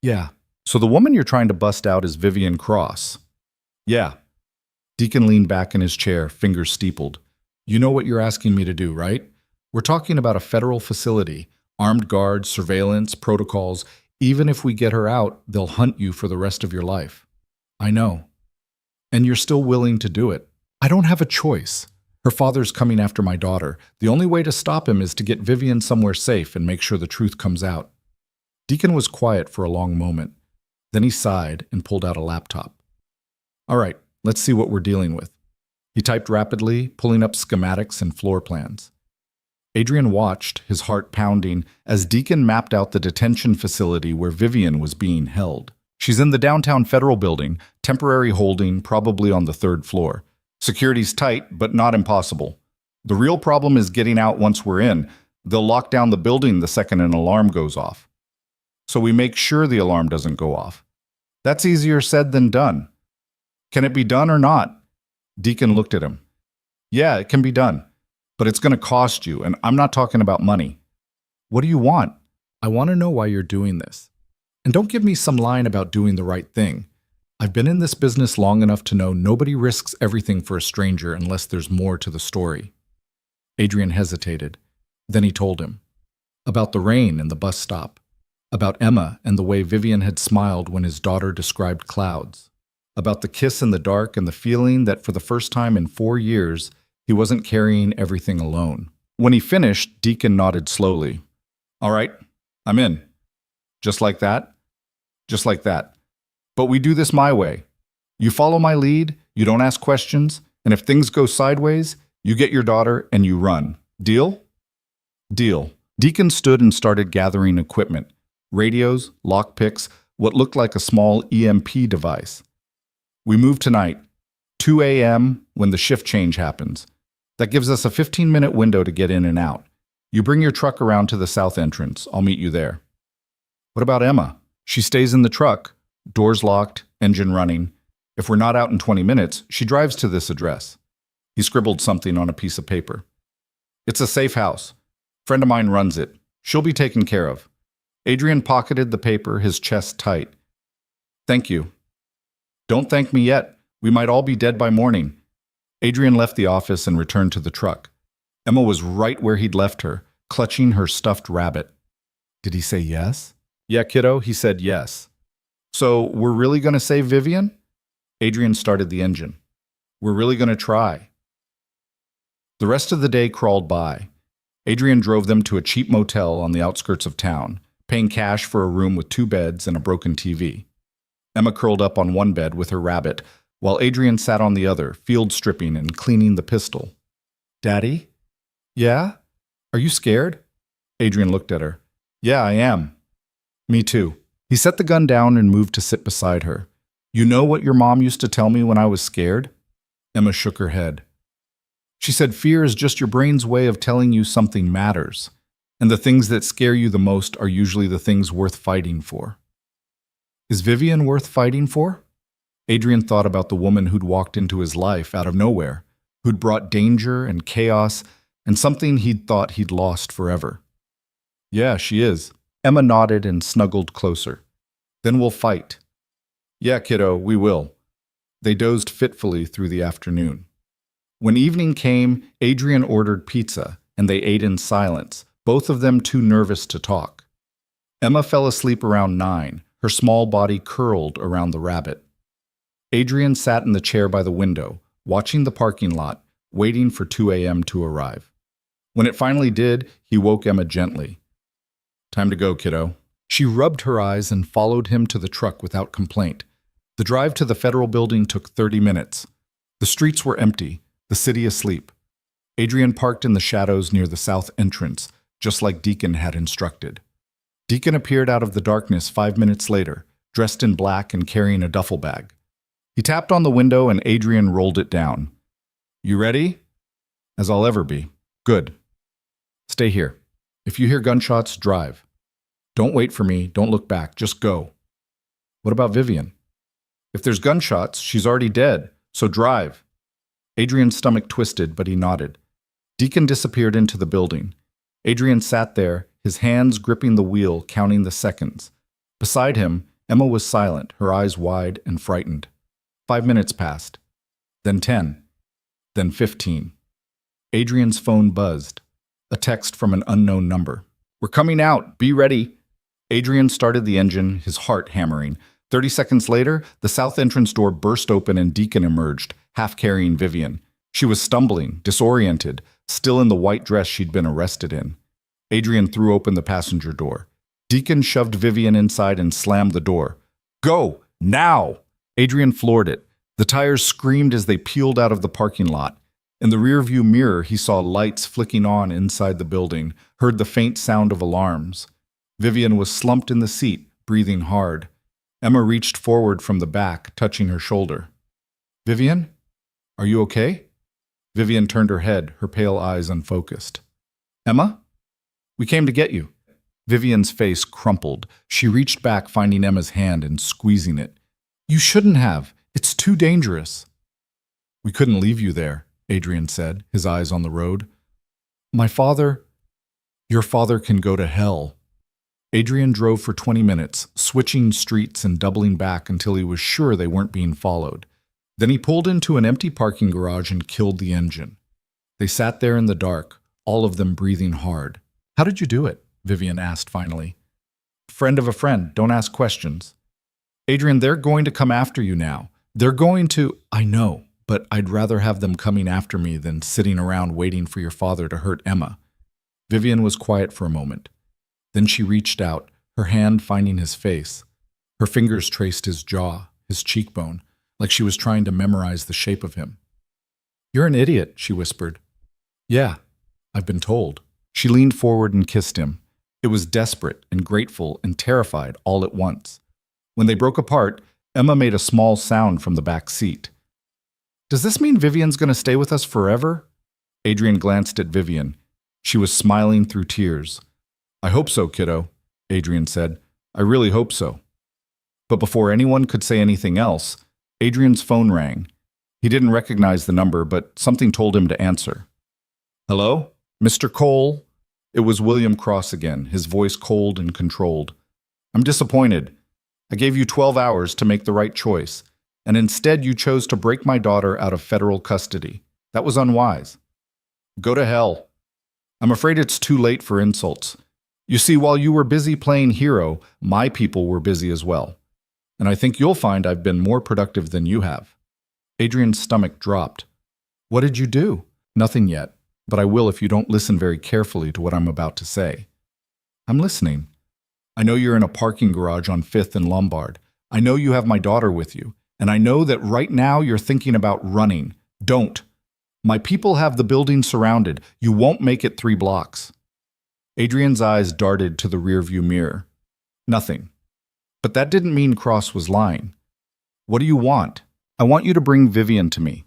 Yeah. So the woman you're trying to bust out is Vivian Cross? Yeah. Deacon leaned back in his chair, fingers steepled. You know what you're asking me to do, right? We're talking about a federal facility, armed guards, surveillance, protocols. Even if we get her out, they'll hunt you for the rest of your life. I know. And you're still willing to do it. I don't have a choice. Her father's coming after my daughter. The only way to stop him is to get Vivian somewhere safe and make sure the truth comes out. Deacon was quiet for a long moment. Then he sighed and pulled out a laptop. All right, let's see what we're dealing with. He typed rapidly, pulling up schematics and floor plans. Adrian watched, his heart pounding, as Deacon mapped out the detention facility where Vivian was being held. She's in the downtown federal building, temporary holding, probably on the 3rd floor. Security's tight, but not impossible. The real problem is getting out once we're in. They'll lock down the building the second an alarm goes off. So we make sure the alarm doesn't go off. That's easier said than done. Can it be done or not? Deacon looked at him. Yeah, it can be done. But it's going to cost you, and I'm not talking about money. What do you want? I want to know why you're doing this. And don't give me some line about doing the right thing. I've been in this business long enough to know nobody risks everything for a stranger unless there's more to the story. Adrian hesitated. Then he told him. About the rain and the bus stop. About Emma and the way Vivian had smiled when his daughter described clouds. About the kiss in the dark and the feeling that for the first time in 4 years, he wasn't carrying everything alone. When he finished, Deacon nodded slowly. All right, I'm in. Just like that? Just like that. But we do this my way. You follow my lead, you don't ask questions, and if things go sideways, you get your daughter and you run. Deal? Deal. Deacon stood and started gathering equipment. Radios, lockpicks, what looked like a small EMP device. We move tonight, 2 a.m. when the shift change happens. That gives us a 15-minute window to get in and out. You bring your truck around to the south entrance. I'll meet you there. What about Emma? She stays in the truck, doors locked, engine running. If we're not out in 20 minutes, she drives to this address. He scribbled something on a piece of paper. It's a safe house. Friend of mine runs it. She'll be taken care of. Adrian pocketed the paper, his chest tight. Thank you. Don't thank me yet. We might all be dead by morning. Adrian left the office and returned to the truck. Emma was right where he'd left her, clutching her stuffed rabbit. Did he say yes? Yeah, kiddo, he said yes. So, we're really going to save Vivian? Adrian started the engine. We're really going to try. The rest of the day crawled by. Adrian drove them to a cheap motel on the outskirts of town, paying cash for a room with 2 beds and a broken TV. Emma curled up on one bed with her rabbit, while Adrian sat on the other, field stripping and cleaning the pistol. Daddy? Yeah? Are you scared? Adrian looked at her. Yeah, I am. Me too. He set the gun down and moved to sit beside her. You know what your mom used to tell me when I was scared? Emma shook her head. She said fear is just your brain's way of telling you something matters, and the things that scare you the most are usually the things worth fighting for. Is Vivian worth fighting for? Adrian thought about the woman who'd walked into his life out of nowhere, who'd brought danger and chaos and something he'd thought he'd lost forever. Yeah, she is. Emma nodded and snuggled closer. Then we'll fight. Yeah, kiddo, we will. They dozed fitfully through the afternoon. When evening came, Adrian ordered pizza, and they ate in silence, both of them too nervous to talk. Emma fell asleep around 9, her small body curled around the rabbit. Adrian sat in the chair by the window, watching the parking lot, waiting for 2 a.m. to arrive. When it finally did, he woke Emma gently. Time to go, kiddo. She rubbed her eyes and followed him to the truck without complaint. The drive to the federal building took 30 minutes. The streets were empty, the city asleep. Adrian parked in the shadows near the south entrance, just like Deacon had instructed. Deacon appeared out of the darkness 5 minutes later, dressed in black and carrying a duffel bag. He tapped on the window and Adrian rolled it down. You ready? As I'll ever be. Good. Stay here. If you hear gunshots, drive. Don't wait for me, don't look back, just go. What about Vivian? If there's gunshots, she's already dead, so drive. Adrian's stomach twisted, but he nodded. Deacon disappeared into the building. Adrian sat there, his hands gripping the wheel, counting the seconds. Beside him, Emma was silent, her eyes wide and frightened. 5 minutes passed. Then 10. Then 15. Adrian's phone buzzed. A text from an unknown number. We're coming out. Be ready. Adrian started the engine, his heart hammering. 30 seconds later, the south entrance door burst open and Deacon emerged, half carrying Vivian. She was stumbling, disoriented, still in the white dress she'd been arrested in. Adrian threw open the passenger door. Deacon shoved Vivian inside and slammed the door. Go! Now! Adrian floored it. The tires screamed as they peeled out of the parking lot. In the rearview mirror, he saw lights flicking on inside the building, heard the faint sound of alarms. Vivian was slumped in the seat, breathing hard. Emma reached forward from the back, touching her shoulder. Vivian? Are you okay? Vivian turned her head, her pale eyes unfocused. Emma? We came to get you. Vivian's face crumpled. She reached back, finding Emma's hand and squeezing it. You shouldn't have. It's too dangerous. We couldn't leave you there, Adrian said, his eyes on the road. Your father can go to hell. Adrian drove for 20 minutes, switching streets and doubling back until he was sure they weren't being followed. Then he pulled into an empty parking garage and killed the engine. They sat there in the dark, all of them breathing hard. "How did you do it?" Vivian asked finally. "Friend of a friend, don't ask questions." "Adrian, they're going to come after you now. They're going to—" "I know, but I'd rather have them coming after me than sitting around waiting for your father to hurt Emma." Vivian was quiet for a moment. Then she reached out, her hand finding his face. Her fingers traced his jaw, his cheekbone, like she was trying to memorize the shape of him. "You're an idiot," she whispered. "Yeah, I've been told." She leaned forward and kissed him. It was desperate and grateful and terrified all at once. When they broke apart, Emma made a small sound from the back seat. "Does this mean Vivian's going to stay with us forever?" Adrian glanced at Vivian. She was smiling through tears. "I hope so, kiddo," Adrian said. "I really hope so." But before anyone could say anything else, Adrian's phone rang. He didn't recognize the number, but something told him to answer. "Hello? Mr. Cole?" It was William Cross again, his voice cold and controlled. "I'm disappointed. I gave you 12 hours to make the right choice, and instead you chose to break my daughter out of federal custody. That was unwise. Go to hell. I'm afraid it's too late for insults. You see, while you were busy playing hero, my people were busy as well. And I think you'll find I've been more productive than you have." Adrian's stomach dropped. "What did you do?" "Nothing yet, but I will if you don't listen very carefully to what I'm about to say." "I'm listening. I know you're in a parking garage on 5th and Lombard. I know you have my daughter with you, and I know that right now you're thinking about running. Don't. My people have the building surrounded. You won't make it 3 blocks. Adrian's eyes darted to the rearview mirror. "Nothing. But that didn't mean Cross was lying. What do you want?" "I want you to bring Vivian to me.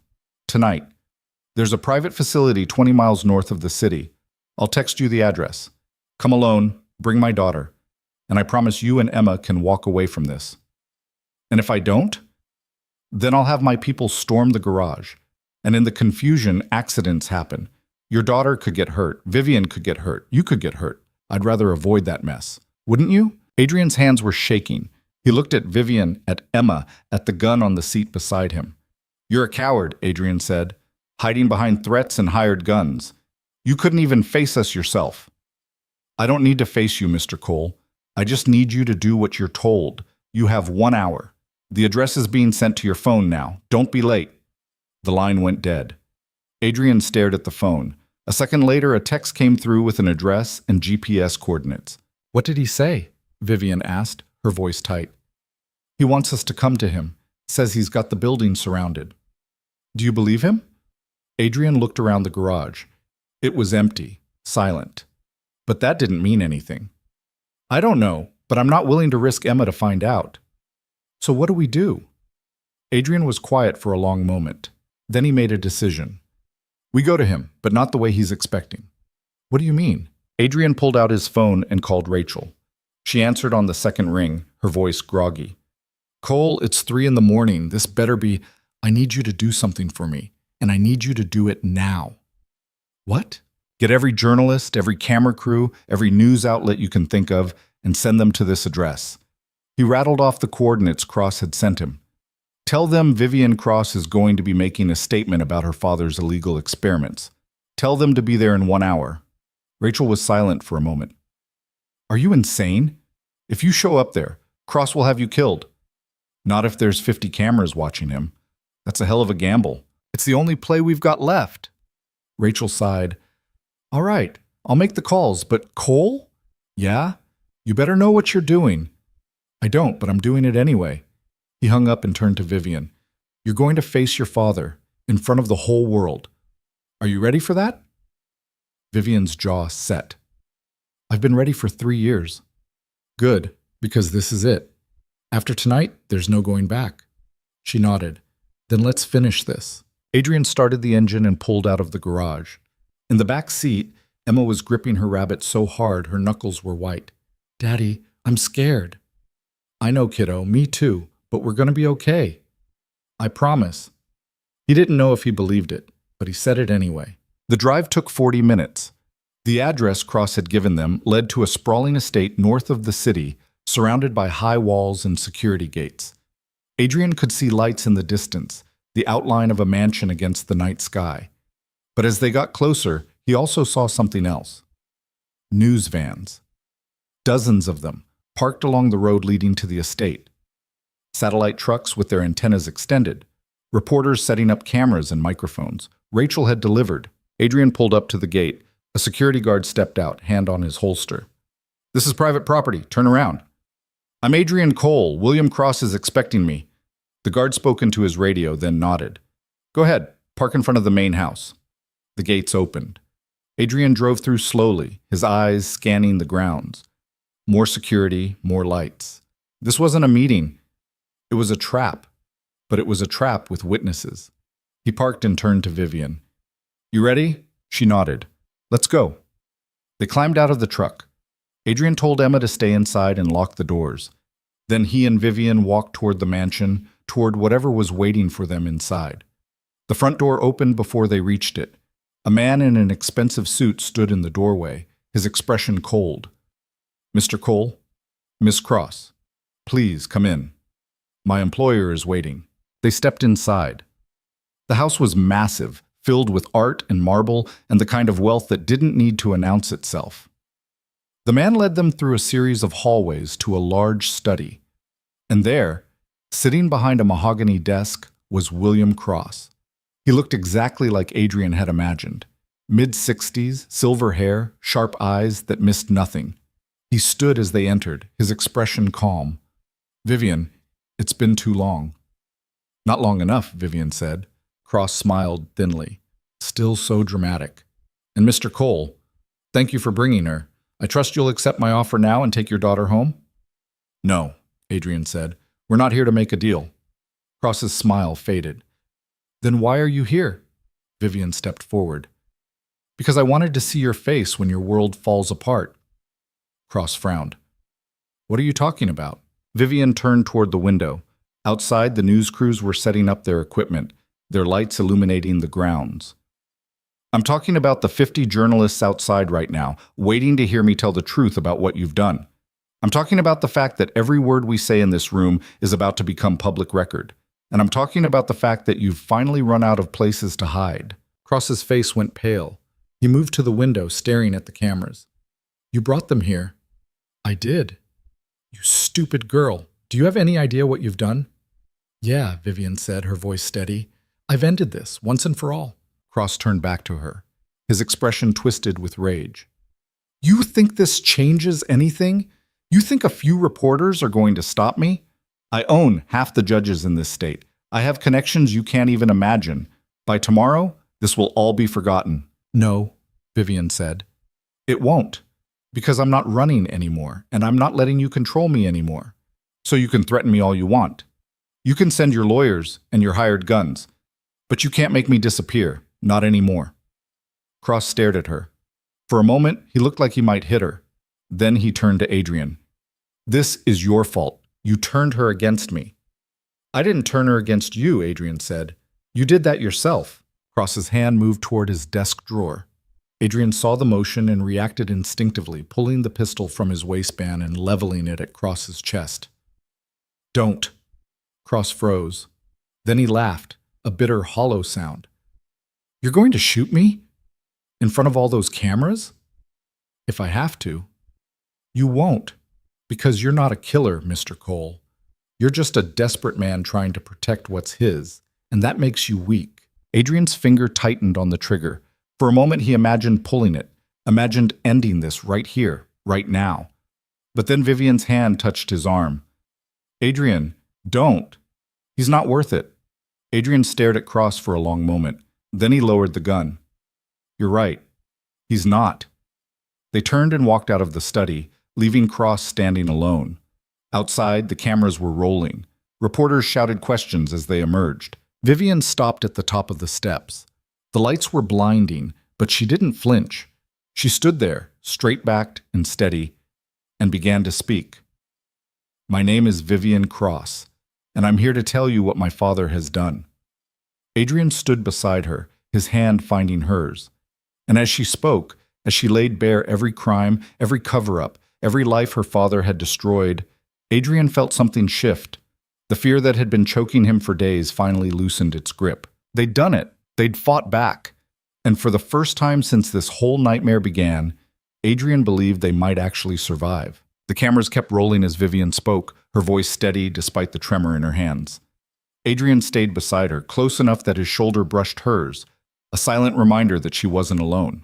Tonight. There's a private facility 20 miles north of the city. I'll text you the address. Come alone, bring my daughter, and I promise you and Emma can walk away from this. And if I don't, then I'll have my people storm the garage, and in the confusion, accidents happen. Your daughter could get hurt, Vivian could get hurt, you could get hurt. I'd rather avoid that mess. Wouldn't you?" Adrian's hands were shaking. He looked at Vivian, at Emma, at the gun on the seat beside him. "You're a coward," Adrian said, "hiding behind threats and hired guns. You couldn't even face us yourself." "I don't need to face you, Mr. Cole. I just need you to do what you're told. You have 1 hour. The address is being sent to your phone now. Don't be late." The line went dead. Adrian stared at the phone. A second later, a text came through with an address and GPS coordinates. "What did he say?" Vivian asked, her voice tight. "He wants us to come to him. Says he's got the building surrounded." "Do you believe him?" Adrian looked around the garage. It was empty, silent. But that didn't mean anything. "I don't know, but I'm not willing to risk Emma to find out." "So what do we do?" Adrian was quiet for a long moment. Then he made a decision. "We go to him, but not the way he's expecting." "What do you mean?" Adrian pulled out his phone and called Rachel. She answered on the second ring, her voice groggy. "Cole, it's 3 in the morning. This better be— I need you to do something for me, and I need you to do it now." "What?" "Get every journalist, every camera crew, every news outlet you can think of, and send them to this address." He rattled off the coordinates Cross had sent him. "Tell them Vivian Cross is going to be making a statement about her father's illegal experiments. Tell them to be there in 1 hour." Rachel was silent for a moment. "Are you insane? If you show up there, Cross will have you killed." "Not if there's 50 cameras watching him. That's a hell of a gamble. It's the only play we've got left." Rachel sighed. "All right, I'll make the calls, but Cole?" "Yeah? You better know what you're doing." "I don't, but I'm doing it anyway." He hung up and turned to Vivian. "You're going to face your father, in front of the whole world. Are you ready for that?" Vivian's jaw set. "I've been ready for 3 years." "Good, because this is it. After tonight, there's no going back." She nodded. "Then let's finish this." Adrian started the engine and pulled out of the garage. In the back seat, Emma was gripping her rabbit so hard her knuckles were white. "Daddy, I'm scared." "I know, kiddo, me too, but we're going to be okay." "I promise." He didn't know if he believed it, but he said it anyway. The drive took 40 minutes. The address Cross had given them led to a sprawling estate north of the city, surrounded by high walls and security gates. Adrian could see lights in the distance, the outline of a mansion against the night sky. But as they got closer, he also saw something else. News vans. Dozens of them, parked along the road leading to the estate. Satellite trucks with their antennas extended. Reporters setting up cameras and microphones. Rachel had delivered. Adrian pulled up to the gate. A security guard stepped out, hand on his holster. "This is private property. Turn around." "I'm Adrian Cole. William Cross is expecting me." The guard spoke into his radio, then nodded. "Go ahead. Park in front of the main house." The gates opened. Adrian drove through slowly, his eyes scanning the grounds. More security, more lights. This wasn't a meeting. It was a trap. But it was a trap with witnesses. He parked and turned to Vivian. "You ready?" She nodded. "Let's go." They climbed out of the truck. Adrian told Emma to stay inside and lock the doors. Then he and Vivian walked toward the mansion, toward whatever was waiting for them inside. The front door opened before they reached it. A man in an expensive suit stood in the doorway, his expression cold. "Mr. Cole, Miss Cross, please come in. My employer is waiting." They stepped inside. The house was massive, filled with art and marble and the kind of wealth that didn't need to announce itself. The man led them through a series of hallways to a large study. And there, sitting behind a mahogany desk, was William Cross. He looked exactly like Adrian had imagined. Mid-60s, silver hair, sharp eyes that missed nothing. He stood as they entered, his expression calm. "Vivian, it's been too long." "Not long enough," Vivian said. Cross smiled thinly. "Still so dramatic." "And Mr. Cole, thank you for bringing her. I trust you'll accept my offer now and take your daughter home?" "No," Adrian said. "We're not here to make a deal." Cross's smile faded. "Then why are you here?" Vivian stepped forward. "Because I wanted to see your face when your world falls apart." Cross frowned. "What are you talking about?" Vivian turned toward the window. Outside, the news crews were setting up their equipment, their lights illuminating the grounds. "I'm talking about the 50 journalists outside right now, waiting to hear me tell the truth about what you've done. I'm talking about the fact that every word we say in this room is about to become public record. And I'm talking about the fact that you've finally run out of places to hide." Cross's face went pale. He moved to the window, staring at the cameras. "You brought them here." "I did." "You stupid girl. Do you have any idea what you've done?" "Yeah," Vivian said, her voice steady. "I've ended this, once and for all." Cross turned back to her, his expression twisted with rage. "You think this changes anything? You think a few reporters are going to stop me? I own half the judges in this state. I have connections you can't even imagine. By tomorrow, this will all be forgotten." "No," Vivian said. "It won't, because I'm not running anymore, and I'm not letting you control me anymore. So you can threaten me all you want. You can send your lawyers and your hired guns, but you can't make me disappear, not anymore." Cross stared at her. For a moment, he looked like he might hit her. Then he turned to Adrian. "This is your fault. You turned her against me." "I didn't turn her against you," Adrian said. "You did that yourself." Cross's hand moved toward his desk drawer. Adrian saw the motion and reacted instinctively, pulling the pistol from his waistband and leveling it at Cross's chest. "Don't." Cross froze. Then he laughed, a bitter, hollow sound. "You're going to shoot me? In front of all those cameras?" "If I have to." "You won't, because you're not a killer, Mr. Cole. You're just a desperate man trying to protect what's his, and that makes you weak." Adrian's finger tightened on the trigger. For a moment he imagined pulling it, imagined ending this right here, right now. But then Vivian's hand touched his arm. "Adrian, don't. He's not worth it." Adrian stared at Cross for a long moment. Then he lowered the gun. "You're right. He's not." They turned and walked out of the study, leaving Cross standing alone. Outside, the cameras were rolling. Reporters shouted questions as they emerged. Vivian stopped at the top of the steps. The lights were blinding, but she didn't flinch. She stood there, straight-backed and steady, and began to speak. "My name is Vivian Cross, and I'm here to tell you what my father has done." Adrian stood beside her, his hand finding hers. And as she spoke, As she laid bare every crime, every cover-up, every life her father had destroyed, Adrian felt something shift. The fear that had been choking him for days finally loosened its grip. They'd done it. They'd fought back. And for the first time since this whole nightmare began, Adrian believed they might actually survive. The cameras kept rolling as Vivian spoke, her voice steady despite the tremor in her hands. Adrian stayed beside her, close enough that his shoulder brushed hers, a silent reminder that she wasn't alone.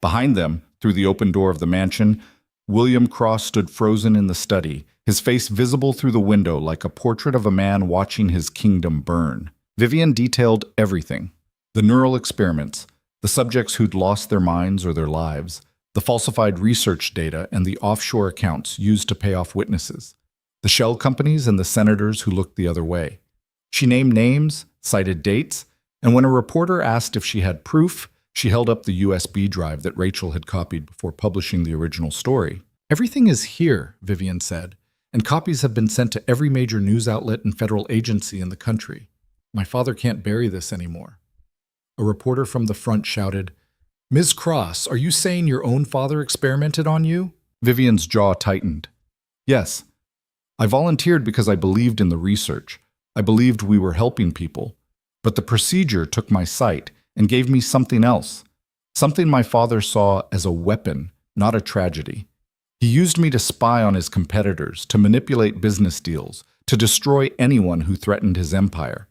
Behind them, through the open door of the mansion, William Cross stood frozen in the study, his face visible through the window like a portrait of a man watching his kingdom burn. Vivian detailed everything. The neural experiments, the subjects who'd lost their minds or their lives, the falsified research data and the offshore accounts used to pay off witnesses, the shell companies and the senators who looked the other way. She named names, cited dates, and when a reporter asked if she had proof, she held up the USB drive that Rachel had copied before publishing the original story. "Everything is here," Vivian said, "and copies have been sent to every major news outlet and federal agency in the country. My father can't bury this anymore." A reporter from the front shouted, "Ms. Cross, are you saying your own father experimented on you?" Vivian's jaw tightened. "Yes. I volunteered because I believed in the research. I believed we were helping people. But the procedure took my sight and gave me something else, something my father saw as a weapon, not a tragedy. He used me to spy on his competitors, to manipulate business deals, to destroy anyone who threatened his empire.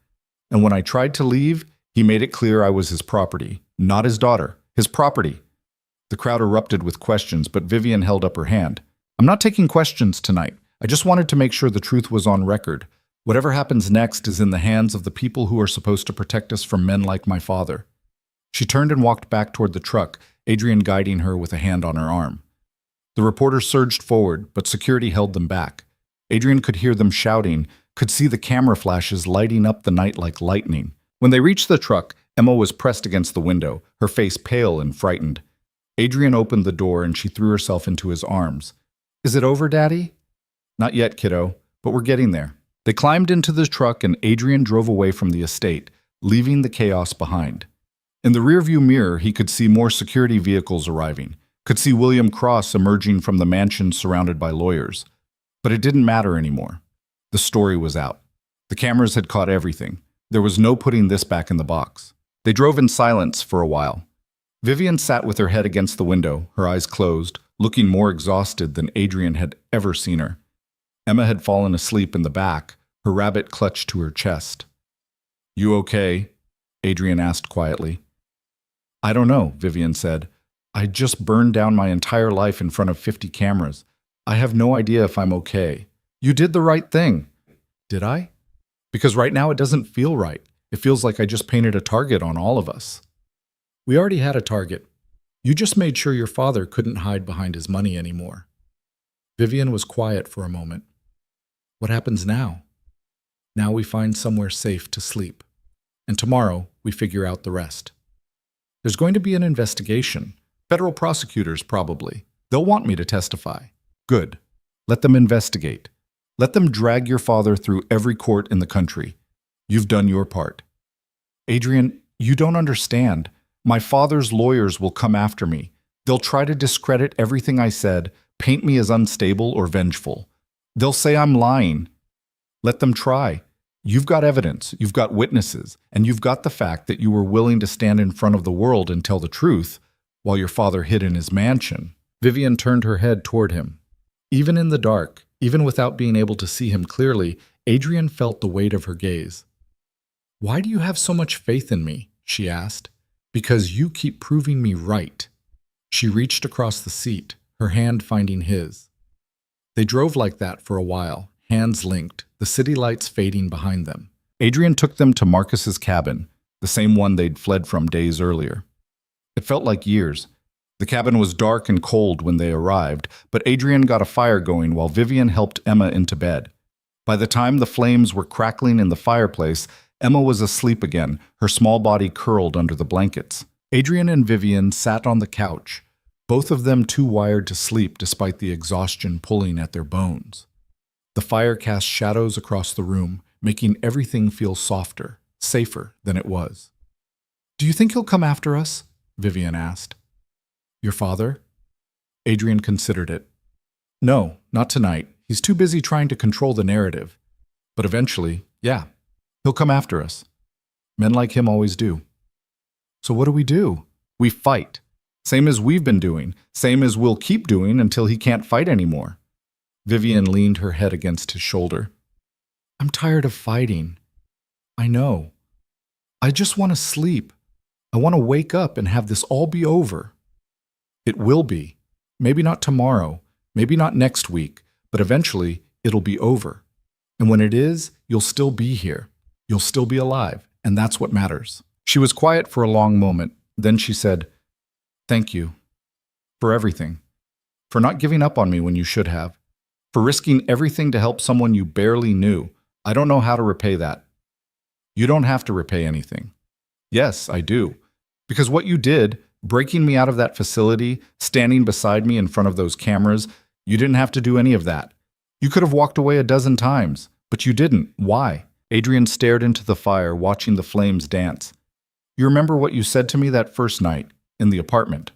And when I tried to leave, he made it clear I was his property, not his daughter, his property." The crowd erupted with questions, but Vivian held up her hand. "I'm not taking questions tonight. I just wanted to make sure the truth was on record. Whatever happens next is in the hands of the people who are supposed to protect us from men like my father." She turned and walked back toward the truck, Adrian guiding her with a hand on her arm. The reporters surged forward, but security held them back. Adrian could hear them shouting, could see the camera flashes lighting up the night like lightning. When they reached the truck, Emma was pressed against the window, her face pale and frightened. Adrian opened the door and she threw herself into his arms. "Is it over, Daddy?" "Not yet, kiddo, but we're getting there." They climbed into the truck and Adrian drove away from the estate, leaving the chaos behind. In the rearview mirror, he could see more security vehicles arriving, could see William Cross emerging from the mansion surrounded by lawyers. But it didn't matter anymore. The story was out. The cameras had caught everything. There was no putting this back in the box. They drove in silence for a while. Vivian sat with her head against the window, her eyes closed, looking more exhausted than Adrian had ever seen her. Emma had fallen asleep in the back, her rabbit clutched to her chest. "You okay?" Adrian asked quietly. "I don't know," Vivian said. "I just burned down my entire life in front of 50 cameras. I have no idea if I'm okay." "You did the right thing." "Did I?" "Because right now it doesn't feel right. It feels like I just painted a target on all of us." "We already had a target. You just made sure your father couldn't hide behind his money anymore." Vivian was quiet for a moment. "What happens now?" "Now we find somewhere safe to sleep. And tomorrow we figure out the rest. There's going to be an investigation. Federal prosecutors, probably. They'll want me to testify." "Good. Let them investigate. Let them drag your father through every court in the country. You've done your part." "Adrian, you don't understand. My father's lawyers will come after me. They'll try to discredit everything I said, paint me as unstable or vengeful. They'll say I'm lying. Let them try. You've got evidence, you've got witnesses, and you've got the fact that you were willing to stand in front of the world and tell the truth while your father hid in his mansion." Vivian turned her head toward him. Even in the dark, even without being able to see him clearly, Adrian felt the weight of her gaze. "Why do you have so much faith in me?" she asked. "Because you keep proving me right." She reached across the seat, her hand finding his. They drove like that for a while, hands linked, the city lights fading behind them. Adrian took them to Marcus's cabin, the same one they'd fled from days earlier. It felt like years. The cabin was dark and cold when they arrived, but Adrian got a fire going while Vivian helped Emma into bed. By the time the flames were crackling in the fireplace, Emma was asleep again, her small body curled under the blankets. Adrian and Vivian sat on the couch, both of them too wired to sleep despite the exhaustion pulling at their bones. The fire cast shadows across the room, making everything feel softer, safer than it was. "Do you think he'll come after us?" Vivian asked. Your father? Adrian considered it. No, not tonight. He's too busy trying to control the narrative. But eventually, yeah, he'll come after us. Men like him always do. So what do? We fight. Same as we've been doing. Same as we'll keep doing until he can't fight anymore. Vivian leaned her head against his shoulder. I'm tired of fighting. I know. I just want to sleep. I want to wake up and have this all be over. It will be. Maybe not tomorrow, maybe not next week, but eventually it'll be over. And when it is, you'll still be here. You'll still be alive, and that's what matters. She was quiet for a long moment. Then she said, Thank you. For everything. For not giving up on me when you should have. For risking everything to help someone you barely knew. I don't know how to repay that. You don't have to repay anything. Yes, I do. Because what you did, breaking me out of that facility, standing beside me in front of those cameras, you didn't have to do any of that. You could have walked away a dozen times, but you didn't. Why? Adrian stared into the fire, watching the flames dance. You remember what you said to me that first night, in the apartment?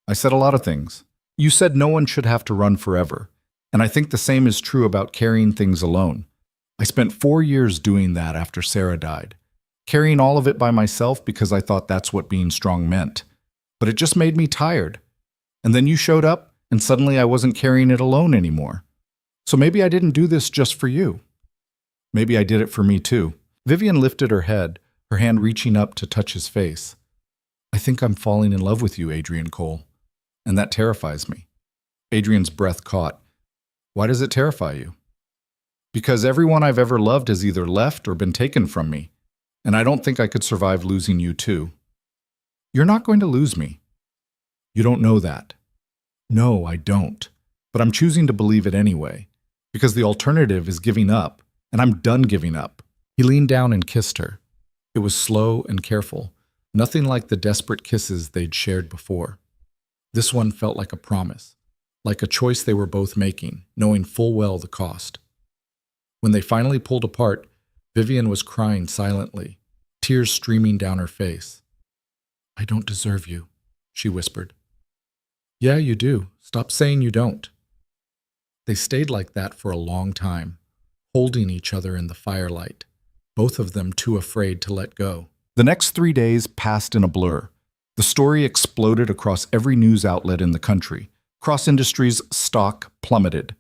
I said a lot of things. You said no one should have to run forever. And I think the same is true about carrying things alone. I spent 4 years doing that after Sarah died. Carrying all of it by myself because I thought that's what being strong meant. But it just made me tired. And then you showed up, and suddenly I wasn't carrying it alone anymore. So maybe I didn't do this just for you. Maybe I did it for me too. Vivian lifted her head, her hand reaching up to touch his face. I think I'm falling in love with you, Adrian Cole. And that terrifies me. Adrian's breath caught. Why does it terrify you? Because everyone I've ever loved has either left or been taken from me. And I don't think I could survive losing you too. You're not going to lose me. You don't know that. No, I don't. But I'm choosing to believe it anyway. Because the alternative is giving up. And I'm done giving up. He leaned down and kissed her. It was slow and careful. Nothing like the desperate kisses they'd shared before. This one felt like a promise. Like a choice they were both making, knowing full well the cost. When they finally pulled apart, Vivian was crying silently, tears streaming down her face. I don't deserve you, she whispered. Yeah, you do. Stop saying you don't. They stayed like that for a long time, holding each other in the firelight, both of them too afraid to let go. The next 3 days passed in a blur. The story exploded across every news outlet in the country. Cross Industries' stock plummeted.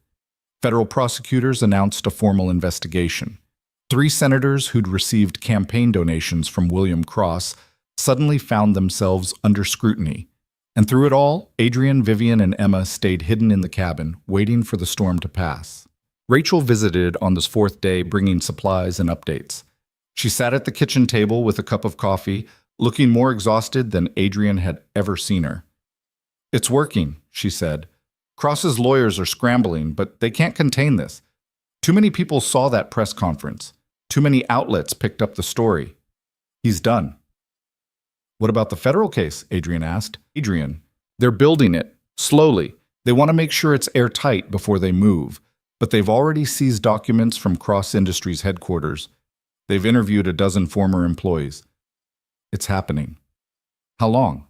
Federal prosecutors announced a formal investigation. 3 senators who'd received campaign donations from William Cross suddenly found themselves under scrutiny. And through it all, Adrian, Vivian, and Emma stayed hidden in the cabin, waiting for the storm to pass. Rachel visited on this 4th day, bringing supplies and updates. She sat at the kitchen table with a cup of coffee, looking more exhausted than Adrian had ever seen her. It's working, she said. Cross's lawyers are scrambling, but they can't contain this. Too many people saw that press conference. Too many outlets picked up the story. He's done. What about the federal case? Adrian asked. Adrian, they're building it, slowly. They want to make sure it's airtight before they move, but they've already seized documents from Cross Industries headquarters. They've interviewed a dozen former employees. It's happening. How long?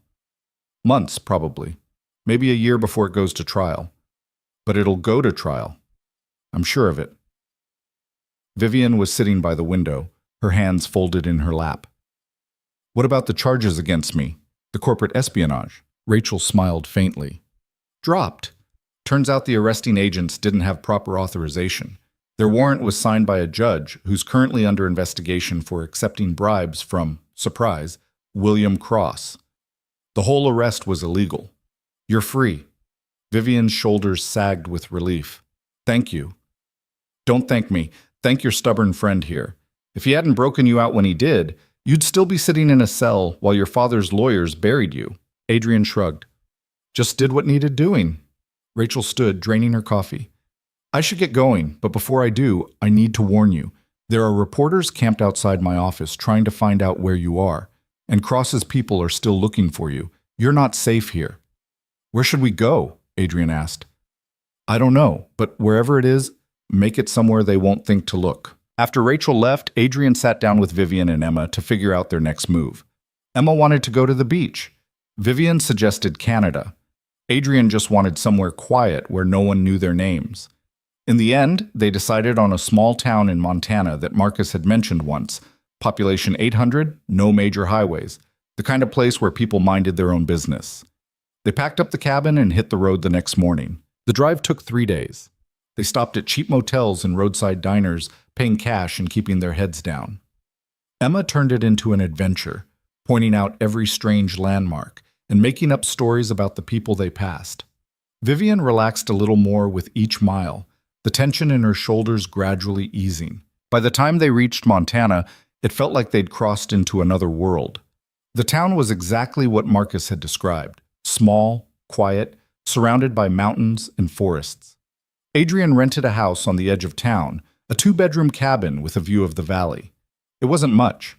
Months, probably. Maybe a year before it goes to trial. But it'll go to trial. I'm sure of it. Vivian was sitting by the window, her hands folded in her lap. What about the charges against me? The corporate espionage? Rachel smiled faintly. Dropped. Turns out the arresting agents didn't have proper authorization. Their warrant was signed by a judge who's currently under investigation for accepting bribes from, surprise, William Cross. The whole arrest was illegal. You're free. Vivian's shoulders sagged with relief. Thank you. Don't thank me. Thank your stubborn friend here. If he hadn't broken you out when he did, you'd still be sitting in a cell while your father's lawyers buried you. Adrian shrugged. Just did what needed doing. Rachel stood, draining her coffee. I should get going, but before I do, I need to warn you. There are reporters camped outside my office trying to find out where you are, and Cross's people are still looking for you. You're not safe here. Where should we go? Adrian asked. I don't know, but wherever it is, make it somewhere they won't think to look. After Rachel left, Adrian sat down with Vivian and Emma to figure out their next move. Emma wanted to go to the beach. Vivian suggested Canada. Adrian just wanted somewhere quiet where no one knew their names. In the end, they decided on a small town in Montana that Marcus had mentioned once. Population 800, no major highways. The kind of place where people minded their own business. They packed up the cabin and hit the road the next morning. The drive took 3 days. They stopped at cheap motels and roadside diners, paying cash and keeping their heads down. Emma turned it into an adventure, pointing out every strange landmark and making up stories about the people they passed. Vivian relaxed a little more with each mile, the tension in her shoulders gradually easing. By the time they reached Montana, it felt like they'd crossed into another world. The town was exactly what Marcus had described: small, quiet, surrounded by mountains and forests. Adrian rented a house on the edge of town, a 2-bedroom cabin with a view of the valley. It wasn't much,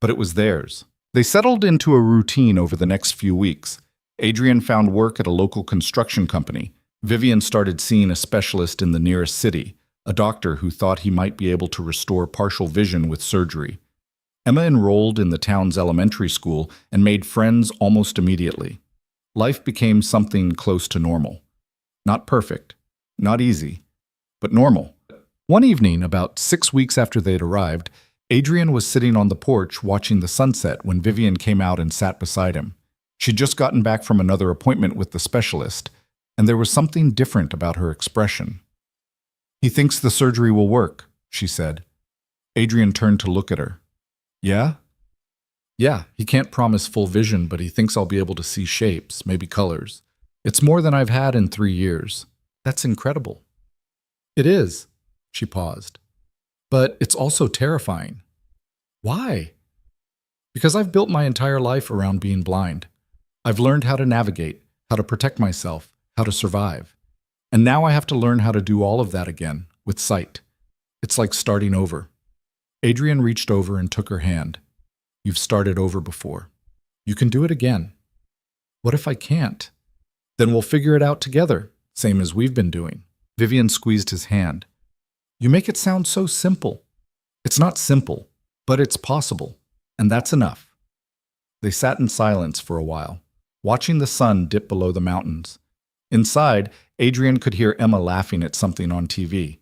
but it was theirs. They settled into a routine over the next few weeks. Adrian found work at a local construction company. Vivian started seeing a specialist in the nearest city, a doctor who thought he might be able to restore partial vision with surgery. Emma enrolled in the town's elementary school and made friends almost immediately. Life became something close to normal. Not perfect, not easy, but normal. One evening, about 6 weeks after they'd arrived, Adrian was sitting on the porch watching the sunset when Vivian came out and sat beside him. She'd just gotten back from another appointment with the specialist, and there was something different about her expression. "He thinks the surgery will work," she said. Adrian turned to look at her. "Yeah?" "Yeah, he can't promise full vision, but he thinks I'll be able to see shapes, maybe colors. It's more than I've had in 3 years. That's incredible." "It is." She paused. "But it's also terrifying." "Why?" "Because I've built my entire life around being blind. I've learned how to navigate, how to protect myself, how to survive. And now I have to learn how to do all of that again, with sight. It's like starting over." Adrian reached over and took her hand. "You've started over before. You can do it again." "What if I can't?" "Then we'll figure it out together, same as we've been doing." Vivian squeezed his hand. "You make it sound so simple." "It's not simple, but it's possible, and that's enough." They sat in silence for a while, watching the sun dip below the mountains. Inside, Adrian could hear Emma laughing at something on TV.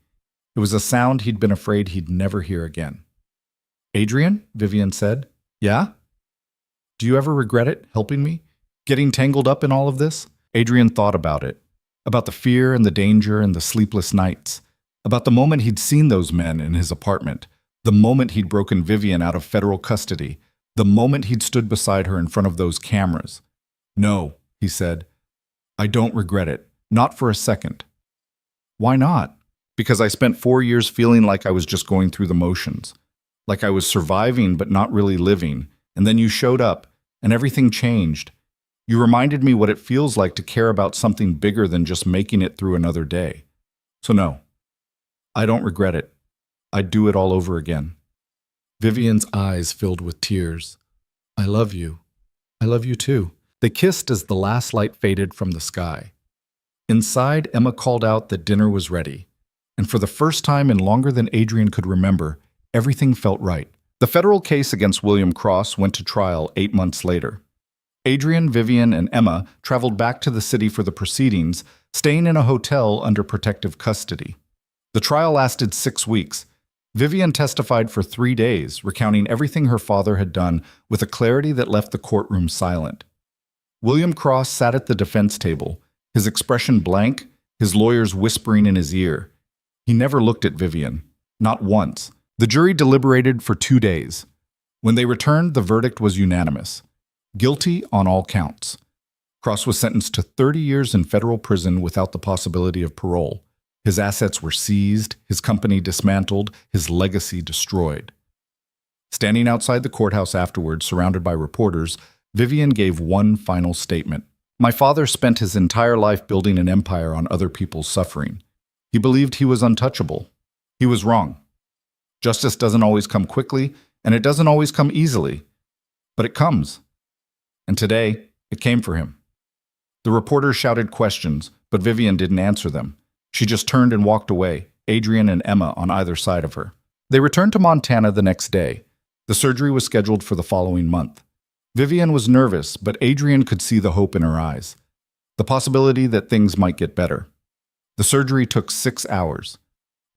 It was a sound he'd been afraid he'd never hear again. "Adrian," Vivian said. "Yeah? Do you ever regret it, helping me? Getting tangled up in all of this?" Adrian thought about it. About the fear and the danger and the sleepless nights. About the moment he'd seen those men in his apartment. The moment he'd broken Vivian out of federal custody. The moment he'd stood beside her in front of those cameras. "No," he said. "I don't regret it. Not for a second." "Why not?" "Because I spent 4 years feeling like I was just going through the motions. Like I was surviving but not really living. And then you showed up, and everything changed. You reminded me what it feels like to care about something bigger than just making it through another day. So no, I don't regret it. I'd do it all over again." Vivian's eyes filled with tears. "I love you. I love you too." They kissed as the last light faded from the sky. Inside, Emma called out that dinner was ready. And for the first time in longer than Adrian could remember, everything felt right. The federal case against William Cross went to trial 8 months later. Adrian, Vivian, and Emma traveled back to the city for the proceedings, staying in a hotel under protective custody. The trial lasted 6 weeks. Vivian testified for 3 days, recounting everything her father had done with a clarity that left the courtroom silent. William Cross sat at the defense table, his expression blank, his lawyers whispering in his ear. He never looked at Vivian, not once. The jury deliberated for 2 days. When they returned, the verdict was unanimous. Guilty on all counts. Cross was sentenced to 30 years in federal prison without the possibility of parole. His assets were seized, his company dismantled, his legacy destroyed. Standing outside the courthouse afterwards, surrounded by reporters, Vivian gave one final statement. "My father spent his entire life building an empire on other people's suffering. He believed he was untouchable. He was wrong. Justice doesn't always come quickly, and it doesn't always come easily. But it comes. And today, it came for him." The reporters shouted questions, but Vivian didn't answer them. She just turned and walked away, Adrian and Emma on either side of her. They returned to Montana the next day. The surgery was scheduled for the following month. Vivian was nervous, but Adrian could see the hope in her eyes, the possibility that things might get better. The surgery took 6 hours.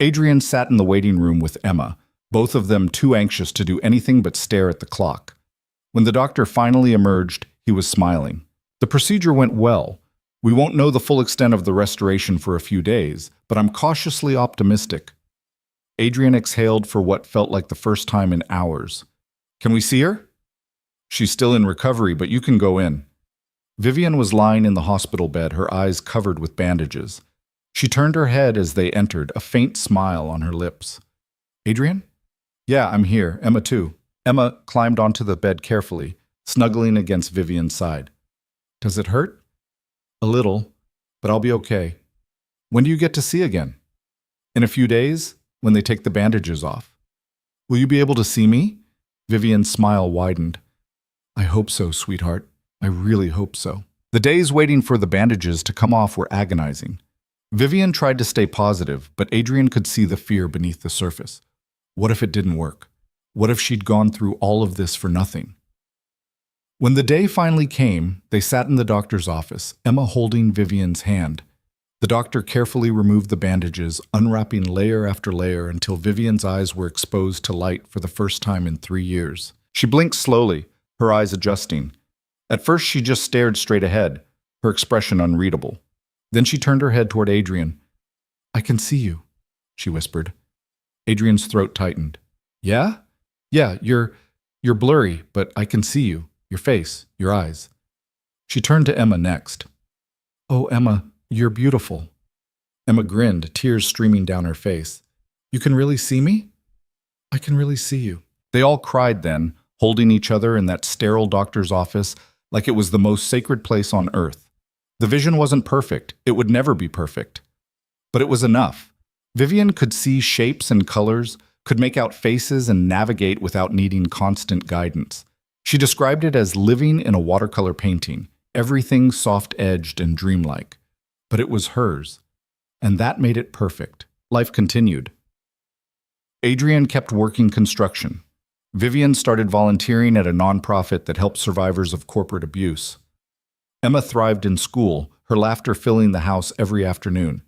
Adrian sat in the waiting room with Emma, both of them too anxious to do anything but stare at the clock. When the doctor finally emerged, he was smiling. The procedure went well. We won't know the full extent of the restoration for a few days, but I'm cautiously optimistic. Adrian exhaled for what felt like the first time in hours. Can we see her? She's still in recovery, but you can go in. Vivian was lying in the hospital bed, her eyes covered with bandages. She turned her head as they entered, a faint smile on her lips. Adrian? Yeah, I'm here. Emma too. Emma climbed onto the bed carefully, snuggling against Vivian's side. Does it hurt? A little, but I'll be okay. When do you get to see again? In a few days, when they take the bandages off. Will you be able to see me? Vivian's smile widened. I hope so, sweetheart. I really hope so. The days waiting for the bandages to come off were agonizing. Vivian tried to stay positive, but Adrian could see the fear beneath the surface. What if it didn't work? What if she'd gone through all of this for nothing? When the day finally came, they sat in the doctor's office, Emma holding Vivian's hand. The doctor carefully removed the bandages, unwrapping layer after layer until Vivian's eyes were exposed to light for the first time in 3 years. She blinked slowly, her eyes adjusting. At first, she just stared straight ahead, her expression unreadable. Then she turned her head toward Adrian. I can see you, she whispered. Adrian's throat tightened. Yeah? Yeah, you're blurry, but I can see you, your face, your eyes. She turned to Emma next. Oh, Emma, you're beautiful. Emma grinned, tears streaming down her face. You can really see me? I can really see you. They all cried then, holding each other in that sterile doctor's office like it was the most sacred place on earth. The vision wasn't perfect. It would never be perfect. But it was enough. Vivian could see shapes and colors, could make out faces and navigate without needing constant guidance. She described it as living in a watercolor painting, everything soft-edged and dreamlike. But it was hers, and that made it perfect. Life continued. Adrian kept working construction. Vivian started volunteering at a nonprofit that helped survivors of corporate abuse. Emma thrived in school, her laughter filling the house every afternoon.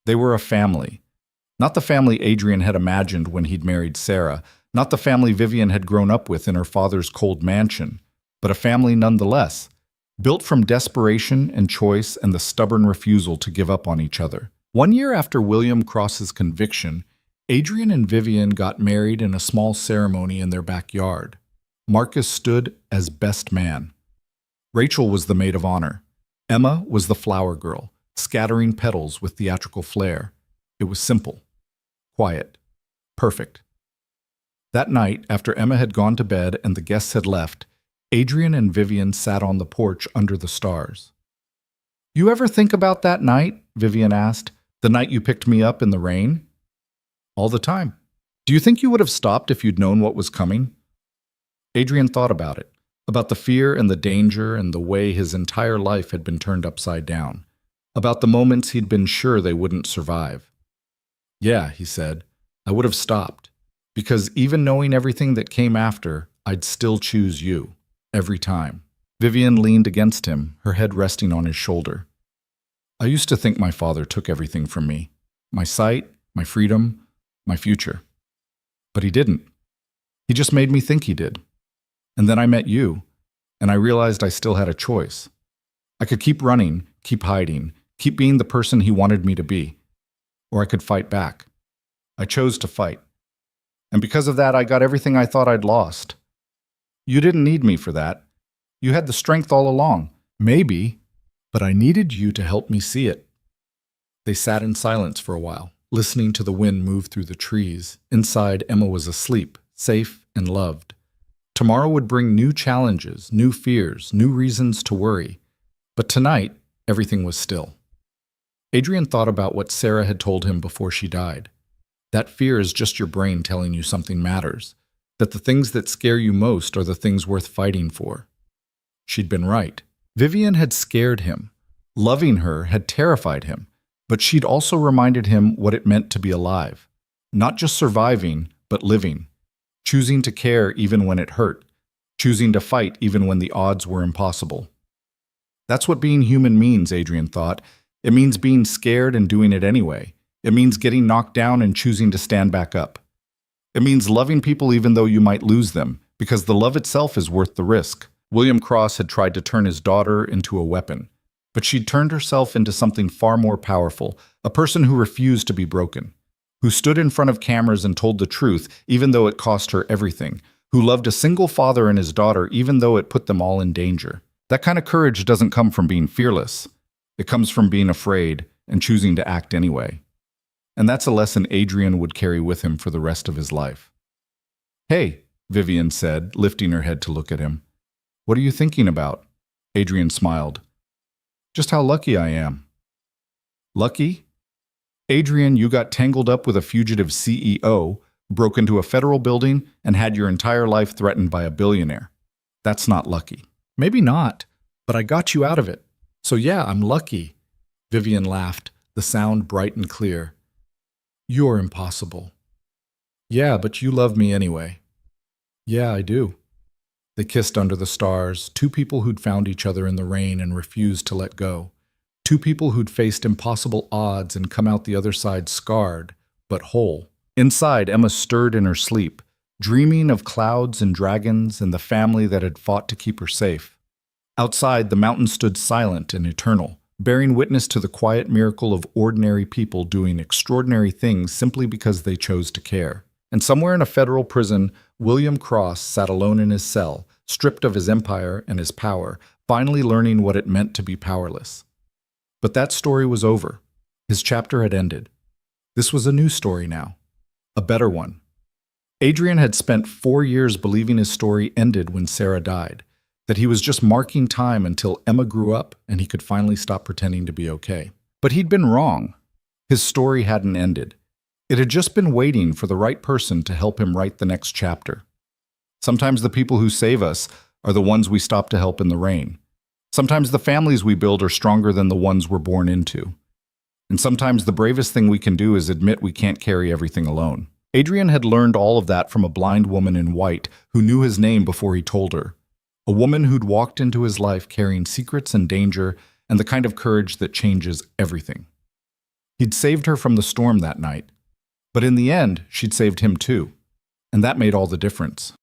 They were a family. Not the family Adrian had imagined when he'd married Sarah, not the family Vivian had grown up with in her father's cold mansion, but a family nonetheless, built from desperation and choice and the stubborn refusal to give up on each other. 1 year after William Cross's conviction, Adrian and Vivian got married in a small ceremony in their backyard. Marcus stood as best man. Rachel was the maid of honor. Emma was the flower girl, scattering petals with theatrical flair. It was simple, quiet, perfect. That night, after Emma had gone to bed and the guests had left, Adrian and Vivian sat on the porch under the stars. You ever think about that night? Vivian asked. The night you picked me up in the rain? All the time. Do you think you would have stopped if you'd known what was coming? Adrian thought about it, about the fear and the danger and the way his entire life had been turned upside down, about the moments he'd been sure they wouldn't survive. Yeah, he said, I would have stopped, because even knowing everything that came after, I'd still choose you, every time. Vivian leaned against him, her head resting on his shoulder. I used to think my father took everything from me, my sight, my freedom, my future. But he didn't. He just made me think he did. And then I met you, and I realized I still had a choice. I could keep running, keep hiding, keep being the person he wanted me to be. Or I could fight back. I chose to fight. And because of that, I got everything I thought I'd lost. You didn't need me for that. You had the strength all along. Maybe, but I needed you to help me see it. They sat in silence for a while, listening to the wind move through the trees. Inside, Emma was asleep, safe and loved. Tomorrow would bring new challenges, new fears, new reasons to worry. But tonight, everything was still. Adrian thought about what Sarah had told him before she died. That fear is just your brain telling you something matters, that the things that scare you most are the things worth fighting for. She'd been right. Vivian had scared him. Loving her had terrified him, but she'd also reminded him what it meant to be alive. Not just surviving, but living. Choosing to care even when it hurt. choosing to fight even when the odds were impossible. That's what being human means, Adrian thought. It means being scared and doing it anyway. It means getting knocked down and choosing to stand back up. It means loving people even though you might lose them, because the love itself is worth the risk. William Cross had tried to turn his daughter into a weapon, but she'd turned herself into something far more powerful, a person who refused to be broken, who stood in front of cameras and told the truth even though it cost her everything, who loved a single father and his daughter even though it put them all in danger. That kind of courage doesn't come from being fearless. It comes from being afraid and choosing to act anyway. And that's a lesson Adrian would carry with him for the rest of his life. "Hey," Vivian said, lifting her head to look at him. "What are you thinking about?" Adrian smiled. "Just how lucky I am." "Lucky?" "Adrian, you got tangled up with a fugitive CEO, broke into a federal building, and had your entire life threatened by a billionaire. That's not lucky." Maybe not, but I got you out of it. So yeah, I'm lucky. Vivian laughed, the sound bright and clear. You're impossible. Yeah, but you love me anyway. Yeah, I do. They kissed under the stars, two people who'd found each other in the rain and refused to let go. Two people who'd faced impossible odds and come out the other side scarred, but whole. Inside, Emma stirred in her sleep, dreaming of clouds and dragons and the family that had fought to keep her safe. Outside, the mountain stood silent and eternal, bearing witness to the quiet miracle of ordinary people doing extraordinary things simply because they chose to care. And somewhere in a federal prison, William Cross sat alone in his cell, stripped of his empire and his power, finally learning what it meant to be powerless. But that story was over. His chapter had ended. This was a new story now, a better one. Adrian had spent 4 years believing his story ended when Sarah died, that he was just marking time until Emma grew up and he could finally stop pretending to be okay. But he'd been wrong. His story hadn't ended. It had just been waiting for the right person to help him write the next chapter. Sometimes the people who save us are the ones we stop to help in the rain. Sometimes the families we build are stronger than the ones we're born into. And sometimes the bravest thing we can do is admit we can't carry everything alone. Adrian had learned all of that from a blind woman in white who knew his name before he told her. A woman who'd walked into his life carrying secrets and danger and the kind of courage that changes everything. He'd saved her from the storm that night, but in the end, she'd saved him too. And that made all the difference.